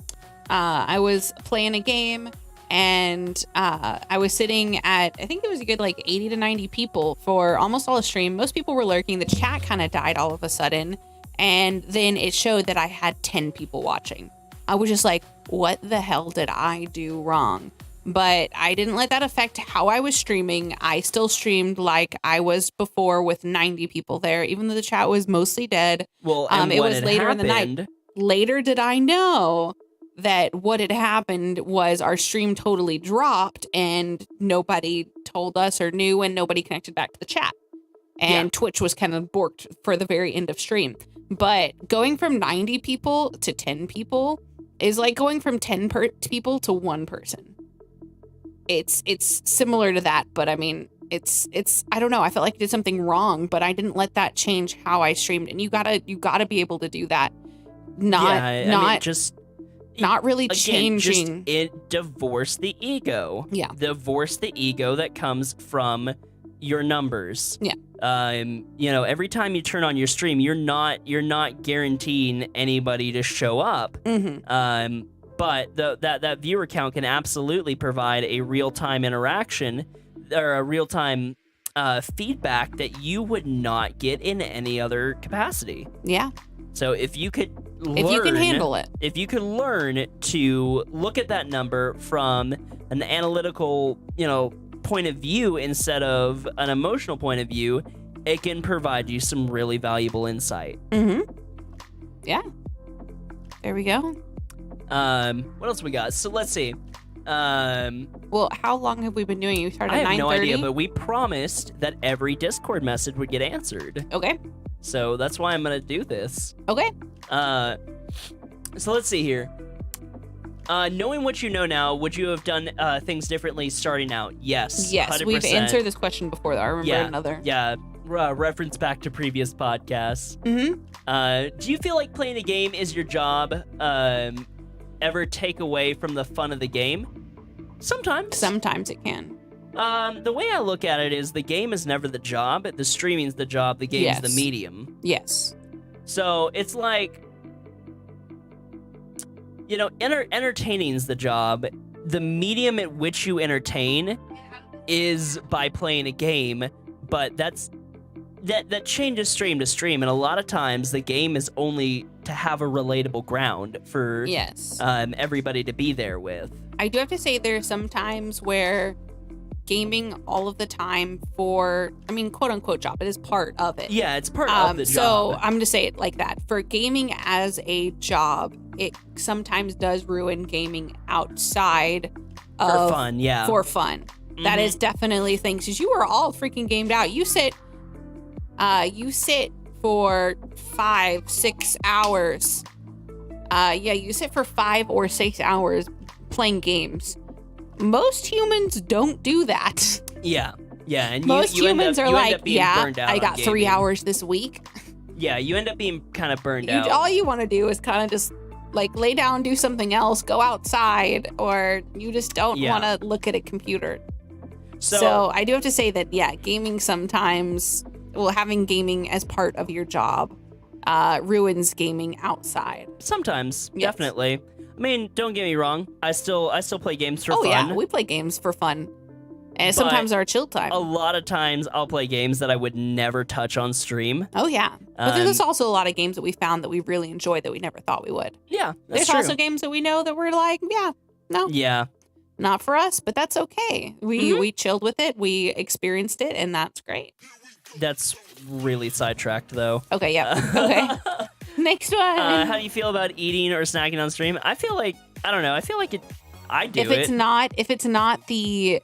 I was playing a game, and I was sitting at, I think it was a good 80 to 90 people for almost all the stream. Most people were lurking. The chat kind of died all of a sudden. And then it showed that I had 10 people watching. I was just like, what the hell did I do wrong? But I didn't let that affect how I was streaming. I still streamed like I was before with 90 people there, even though the chat was mostly dead. Well, and it when was it later happened, in the night. Later did I know that what had happened was our stream totally dropped and nobody told us or knew, and nobody connected back to the chat. And Twitch was kind of borked for the very end of stream. But going from 90 people to 10 people is like going from 10 people to one person. It's similar to that, but I mean, it's I don't know. I felt like I did something wrong, but I didn't let that change how I streamed. And you gotta be able to do that. Not really again, changing. Divorce the ego. Yeah. Divorce the ego that comes from your numbers. Yeah. Every time you turn on your stream, you're not guaranteeing anybody to show up. Mm-hmm. But that viewer count can absolutely provide a real-time interaction or a real-time feedback that you would not get in any other capacity. Yeah. So if you can handle it, if you can learn to look at that number from an analytical, point of view instead of an emotional point of view, it can provide you some really valuable insight. Mm-hmm. Yeah. There we go. What else we got? So let's see. Well, how long have we been doing it? We started at 9:30? I have no idea, but we promised that every Discord message would get answered. Okay. So that's why I'm gonna do this. Okay. So let's see here. Knowing what you know now, would you have done things differently starting out? Yes. Yes, 100%. we've answered this question before, though. I remember another. Yeah. Reference back to previous podcasts. Mm-hmm. Do you feel like playing a game is your job? Ever take away from the fun of the game? Sometimes. Sometimes it can. The way I look at it is the game is never the job. The streaming's the job. The game's the medium. Yes. So it's like, entertaining's the job. The medium at which you entertain is by playing a game, but that changes stream to stream, and a lot of times the game is only to have a relatable ground for everybody to be there with. I do have to say there's some times where gaming all of the time for, quote unquote job, it is part of it. Yeah, it's part of the job. So I'm going to say it like that. For gaming as a job, it sometimes does ruin gaming outside of... For fun, yeah. For fun. Mm-hmm. That is definitely things, because you are all freaking gamed out. You sit for 5-6 hours. You sit for 5 or 6 hours playing games. Most humans don't do that. Yeah. And most humans are like, I got 3 hours this week. Yeah, you end up being kind of burned out. All you want to do is kind of just lay down, do something else, go outside, or you just don't want to look at a computer. So I do have to say that, gaming sometimes, having gaming as part of your job ruins gaming outside. Sometimes, definitely. Don't get me wrong. I still play games for fun. Oh yeah, we play games for fun. And sometimes our chill time. A lot of times I'll play games that I would never touch on stream. Oh yeah. But there's also a lot of games that we found that we really enjoyed that we never thought we would. Yeah, there's true. Also games that we know that we're like, not for us, but that's okay. We chilled with it, we experienced it, and that's great. That's really sidetracked though. Okay, yeah. Okay. Next one. How do you feel about eating or snacking on stream? I feel like, I don't know. I feel like I do if it's not the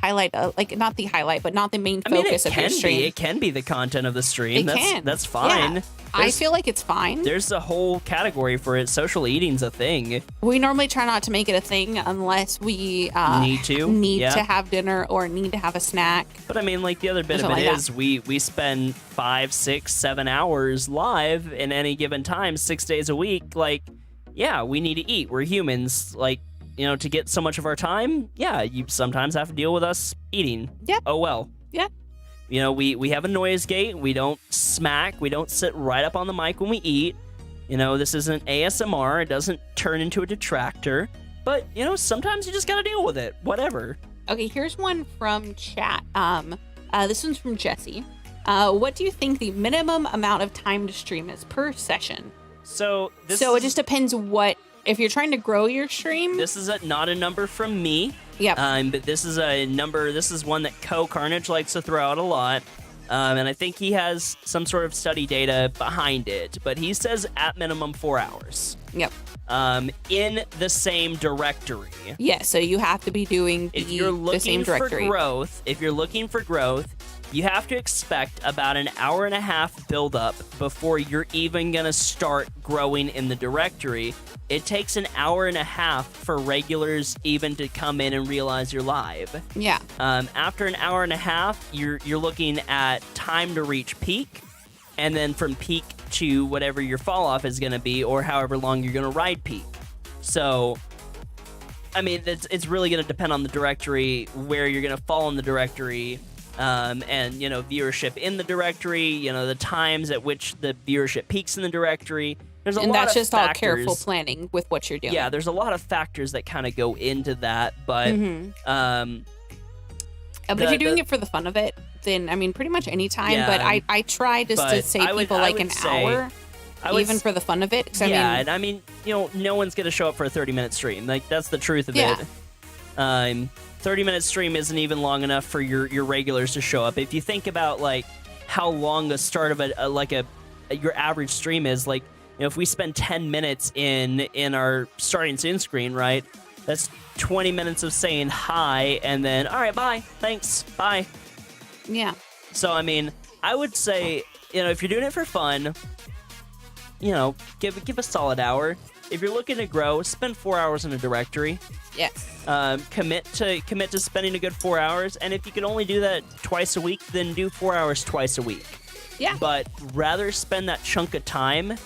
highlight, like not the highlight, but not the main I mean, focus of your stream. it can be the content of the stream. That's fine. Yeah. I feel like it's fine. There's a whole category for it. Social eating's a thing. We normally try not to make it a thing unless we need to have dinner or need to have a snack. But I mean, like the other bit of it is we spend 5, 6, 7 hours live in any given time, 6 days a week. Like, yeah, we need to eat. We're humans. Like, you know, to get so much of our time, yeah, you sometimes have to deal with us eating. Yep. Oh well. Yeah. You know, we have a noise gate. We don't smack. We don't sit right up on the mic when we eat. You know, this isn't ASMR. It doesn't turn into a detractor. But, you know, sometimes you just gotta deal with it. Whatever. Okay, here's one from chat. This one's from Jesse. What do you think the minimum amount of time to stream is per session? So it just depends if you're trying to grow your stream. This is not a number from me. Yep. But this is a number. This is one that Carnage likes to throw out a lot. And I think he has some sort of study data behind it. But he says at minimum 4 hours. Yep. In the same directory. Yeah, so you have to be doing if you're the same looking directory. If you're looking for growth, you have to expect about an hour and a half build-up before you're even going to start growing in the directory. It takes an hour and a half for regulars even to come in and realize you're live. Yeah. After an hour and a half, you're looking at time to reach peak, and then from peak to whatever your fall off is going to be, or however long you're going to ride peak. So, I mean, it's really going to depend on the directory, where you're going to fall in the directory, and, you know, viewership in the directory, you know, the times at which the viewership peaks in the directory. There's a lot that's of just factors. all careful planning with what you're doing. Yeah, there's a lot of factors that kind of go into that, but but if you're doing it for the fun of it, then I mean, pretty much any time. Yeah, but I try just to say people like an hour, even for the fun of it. Yeah, and I mean, you know, no one's gonna show up for a 30-minute stream. Like, that's the truth of it. 30-minute stream isn't even long enough for your regulars to show up. If you think about like how long the start of your average stream is, like, you know, if we spend 10 minutes in our starting soon screen, right? That's 20 minutes of saying hi, and then, all right, bye, thanks, bye. Yeah. So, I mean, I would say, you know, if you're doing it for fun, you know, give a solid hour. If you're looking to grow, spend 4 hours in a directory. Yes. Commit to spending a good 4 hours, and if you can only do that twice a week, then do 4 hours twice a week. Yeah. But rather spend that chunk of time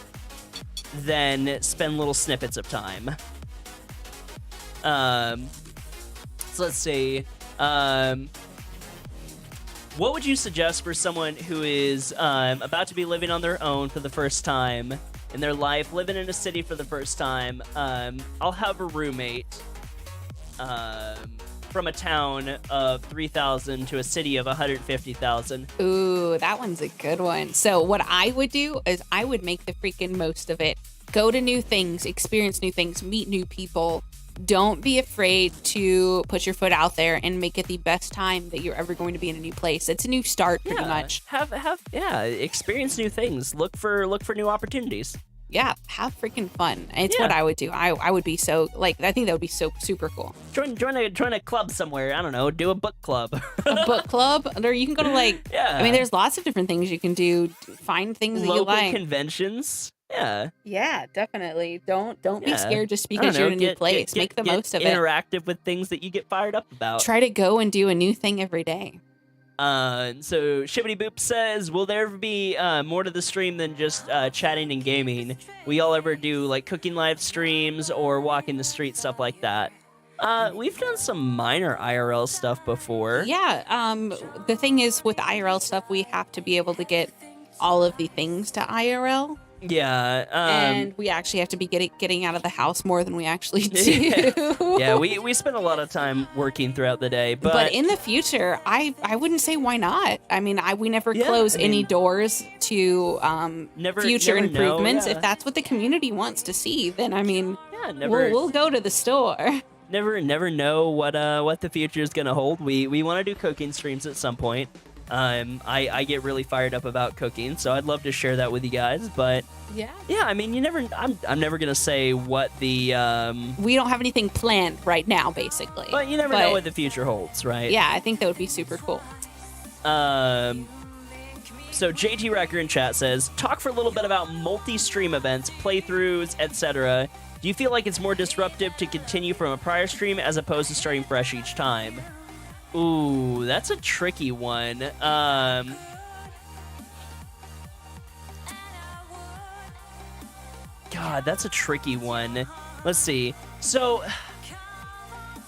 than spend little snippets of time. So let's see. What would you suggest for someone who is about to be living on their own for the first time in their life, living in a city for the first time? I'll have a roommate from a town of 3,000 to a city of 150,000. Ooh, that one's a good one. So what I would do is I would make the freaking most of it. Go to new things, experience new things, meet new people. Don't be afraid to put your foot out there and make it the best time that you're ever going to be in a new place. It's a new start, pretty much. Experience new things. Look for new opportunities. Yeah, have freaking fun. It's what I would do. I would be so, like, I think that would be so super cool. Join a club somewhere. I don't know. Do a book club. A book club? Or you can go to, like, I mean, there's lots of different things you can do. Find things that you like. Local conventions. Yeah. Yeah, definitely. Don't be scared just because you're in a new place. Make the most of it. Interactive with things that you get fired up about. Try to go and do a new thing every day. So Shibbity Boop says, will there ever be more to the stream than just chatting and gaming? We all ever do like cooking live streams or walking the street, stuff like that? We've done some minor IRL stuff before. Yeah. The thing is with IRL stuff, we have to be able to get all of the things to IRL. Yeah. And we actually have to be getting out of the house more than we actually do. Yeah, we spend a lot of time working throughout the day. But in the future, I wouldn't say why not. I mean, we never close any doors to future improvements. If that's what the community wants to see, then I mean, we'll go to the store. Never know what the future is gonna hold. We want to do cooking streams at some point. I get really fired up about cooking, so I'd love to share that with you guys. But Yeah. yeah, I mean, I'm never gonna say what the We don't have anything planned right now, basically. but you never know what the future holds, right? Yeah, I think that would be super cool. So JT Recker in chat says, talk for a little bit about multi-stream events, playthroughs, etc. Do you feel like it's more disruptive to continue from a prior stream as opposed to starting fresh each time? Ooh, that's a tricky one. God, that's a tricky one. Let's see. So,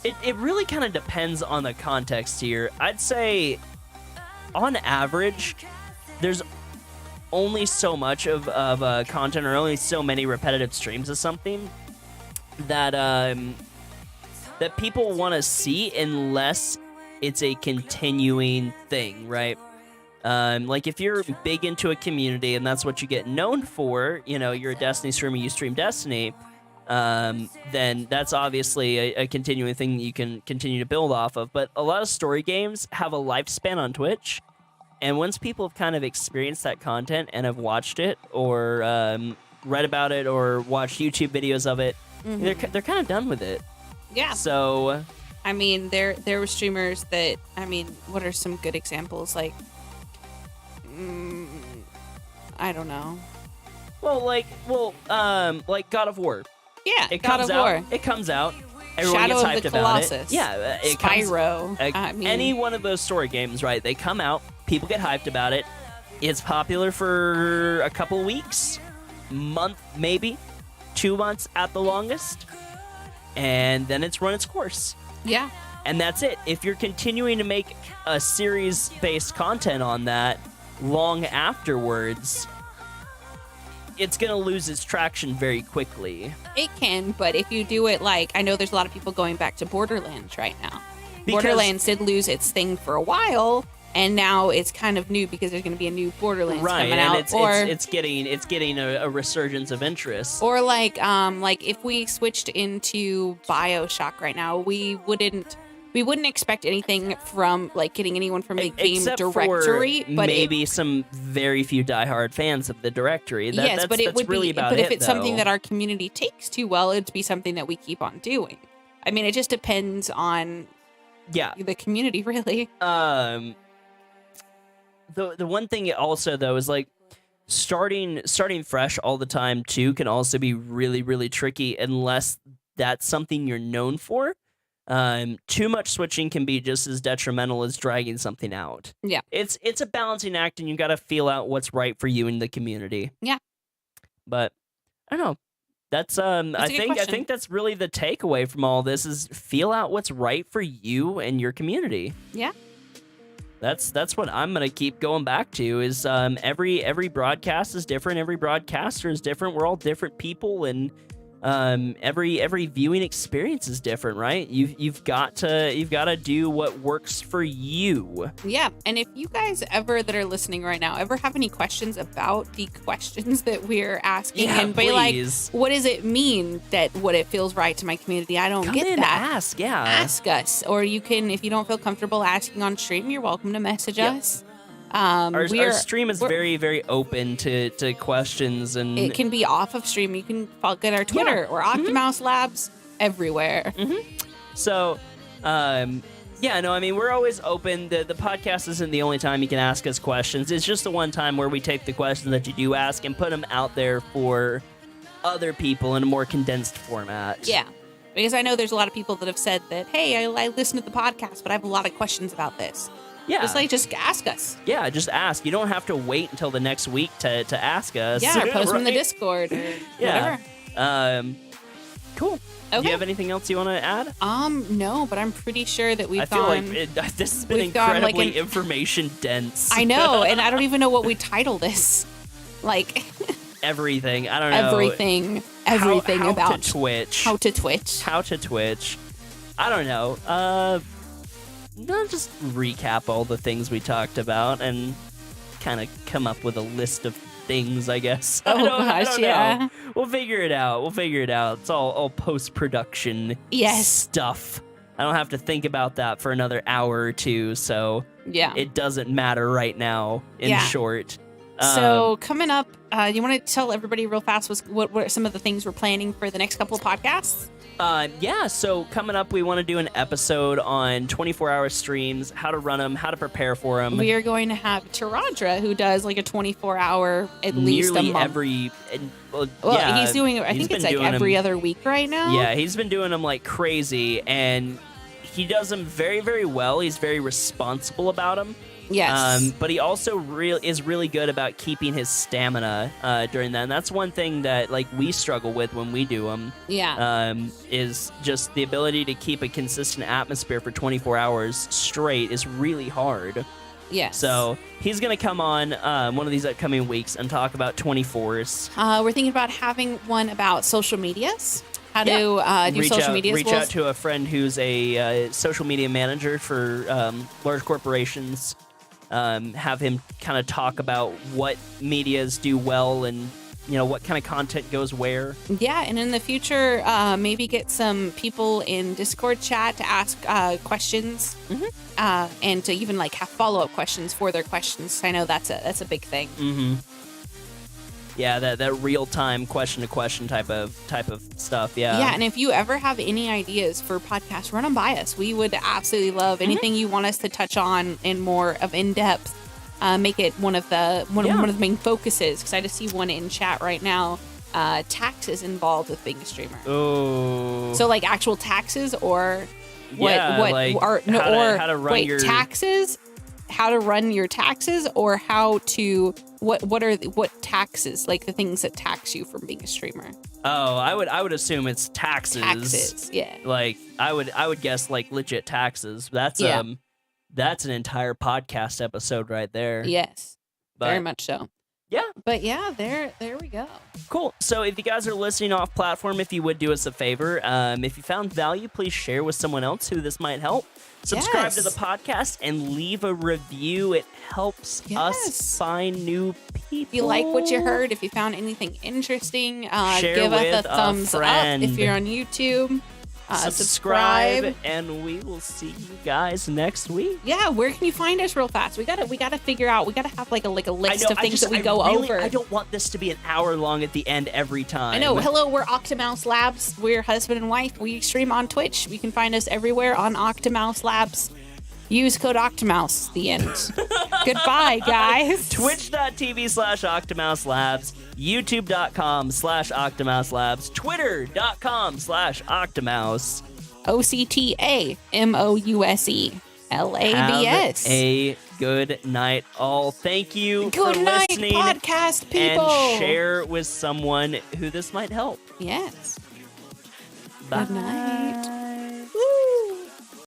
it really kind of depends on the context here. I'd say, on average, there's only so much of content, or only so many repetitive streams of something that that people want to see, unless it's a continuing thing, right? Like if you're big into a community and that's what you get known for, you know, you're a Destiny streamer, you stream Destiny, then that's obviously a continuing thing that you can continue to build off of. But a lot of story games have a lifespan on Twitch, and once people have kind of experienced that content and have watched it, or read about it, or watched YouTube videos of it, they're kind of done with it. Yeah. So, I mean, there were streamers that, I mean, what are some good examples? Like, I don't know. well, like God of War. Yeah, It God comes of out. War. It comes out. Everyone Shadow gets of hyped the about Colossus. it. Yeah, it comes. Spyro. I mean, Any one of those story games, right? They come out. People get hyped about it. It's popular for a couple weeks, month maybe, 2 months at the longest, and then it's run its course. yeah. And that's it. If you're continuing to make a series-based content on that long afterwards, it's going to lose its traction very quickly. It can, but if you do it like, I know there's a lot of people going back to Borderlands right now. Because- Borderlands did lose its thing for a while, and now it's kind of new because there's going to be a new Borderlands Right, coming and out. it's getting a resurgence of interest. Or like if we switched into BioShock right now, we wouldn't expect anything from like getting anyone from the game Except directory, for but maybe some very few diehard fans of the directory. yes, but it would really be. about But if it, it's something though. that our community takes too well, it'd be something that we keep on doing. I mean, it just depends on yeah. the community, really. The one thing also though is like starting fresh all the time too can also be really, really tricky unless that's something you're known for. Too much switching can be just as detrimental as dragging something out. Yeah. It's a balancing act, and you got to feel out what's right for you in the community. Yeah. But I don't know. That's a good I question. think that's really the takeaway from all this is feel out what's right for you and your community. Yeah. That's what I'm gonna keep going back to. Is every broadcast is different. Every broadcaster is different. We're all different people, and every viewing experience is different, right? You've got to do what works for you. Yeah, and if you guys ever that are listening right now ever have any questions about the questions that we're asking, Yeah, and be like, please. what does it mean that what it feels right to my community? I don't Come get in, that. ask, yeah. Ask us, or you can, if you don't feel comfortable asking on stream, you're welcome to message Yep. us. Our stream is very, very open to questions, and It can be off of stream. You can get our Twitter or Octomouse Labs everywhere. so, yeah, no, I mean, we're always open. The podcast isn't the only time you can ask us questions. It's just the one time where we take the questions that you do ask and put them out there for other people in a more condensed format. Yeah, because I know there's a lot of people that have said that, hey, I listen to the podcast, but I have a lot of questions about this. Yeah. Just ask us. Yeah, just ask. You don't have to wait until the next week to ask us. Yeah, or post them in the Right? Discord or Yeah. whatever. Cool. Do Okay. you have anything else you want to add? No, but I'm pretty sure that we've I feel gone. like this has been we've gone, like, incredibly information dense. I know, and I don't even know what we title this. Like Everything. I don't know. everything How about to Twitch. how to Twitch. How to Twitch. I don't know. No, just recap all the things we talked about and kind of come up with a list of things, I guess. Oh, I don't gosh, know. yeah. We'll figure it out. It's all post-production Yes. stuff. I don't have to think about that for another hour or two, so Yeah. it doesn't matter right now, in Yeah. short. So coming up, you want to tell everybody real fast what are some of the things we're planning for the next couple of podcasts? Yeah, so coming up, we want to do an episode on 24-hour streams, how to run them, how to prepare for them. We are going to have Taradra, who does like a 24-hour at least Nearly a month. well, Well, yeah, he's doing. I think it's like every other week right now. Yeah, he's been doing them like crazy, and he does them very, very well. He's very responsible about them. Yes. But he also is really good about keeping his stamina during that. And that's one thing that like we struggle with when we do them. Yeah. Is just the ability to keep a consistent atmosphere for 24 hours straight is really hard. Yes. So he's going to come on one of these upcoming weeks and talk about 24s. We're thinking about having one about social medias. How to do social media. Reach out to a friend who's a social media manager for large corporations. Have him kind of talk about what medias do well and what kind of content goes where. Yeah, and in the future, maybe get some people in Discord chat to ask questions, and to even like have follow-up questions for their questions. I know that's a big thing. Mm-hmm. Yeah, that real-time question-to-question type of stuff. Yeah. Yeah, and if you ever have any ideas for podcasts, run them by us. We would absolutely love anything you want us to touch on in more of in-depth. Make it one of the main focuses, because I just see one in chat right now. Taxes involved with being a streamer. Oh. So like actual taxes, or how to run your taxes. How to run your taxes, or how to what taxes, like the things that tax you from being a streamer. Oh, I would assume it's taxes. Taxes, yeah. Like I would guess like legit taxes. That's an entire podcast episode right there. Yes. But, very much so. Yeah. But yeah, there we go. Cool. So if you guys are listening off platform, if you would do us a favor, if you found value, please share with someone else who this might help. Subscribe to the podcast and leave a review. It helps us find new people. If you like what you heard, if you found anything interesting, share give with us a thumbs up. If you're on YouTube, subscribe, and we will see you guys next week. Yeah, where can you find us real fast? We gotta figure out. We gotta have like a list of things that we go over. I don't want this to be an hour long at the end every time. I know. Hello, we're Octomouse Labs. We're husband and wife. We stream on Twitch. You can find us everywhere on Octomouse Labs. Use code Octomouse. The end. Goodbye, guys. Twitch.tv/Octomouse Labs, YouTube.com/Octomouse Labs, Twitter.com/Octomouse. OCTAMOUSE LABS. Have a good night, all. Thank you for listening. Good night, podcast people. And share with someone who this might help. Yes. Bye. Good night.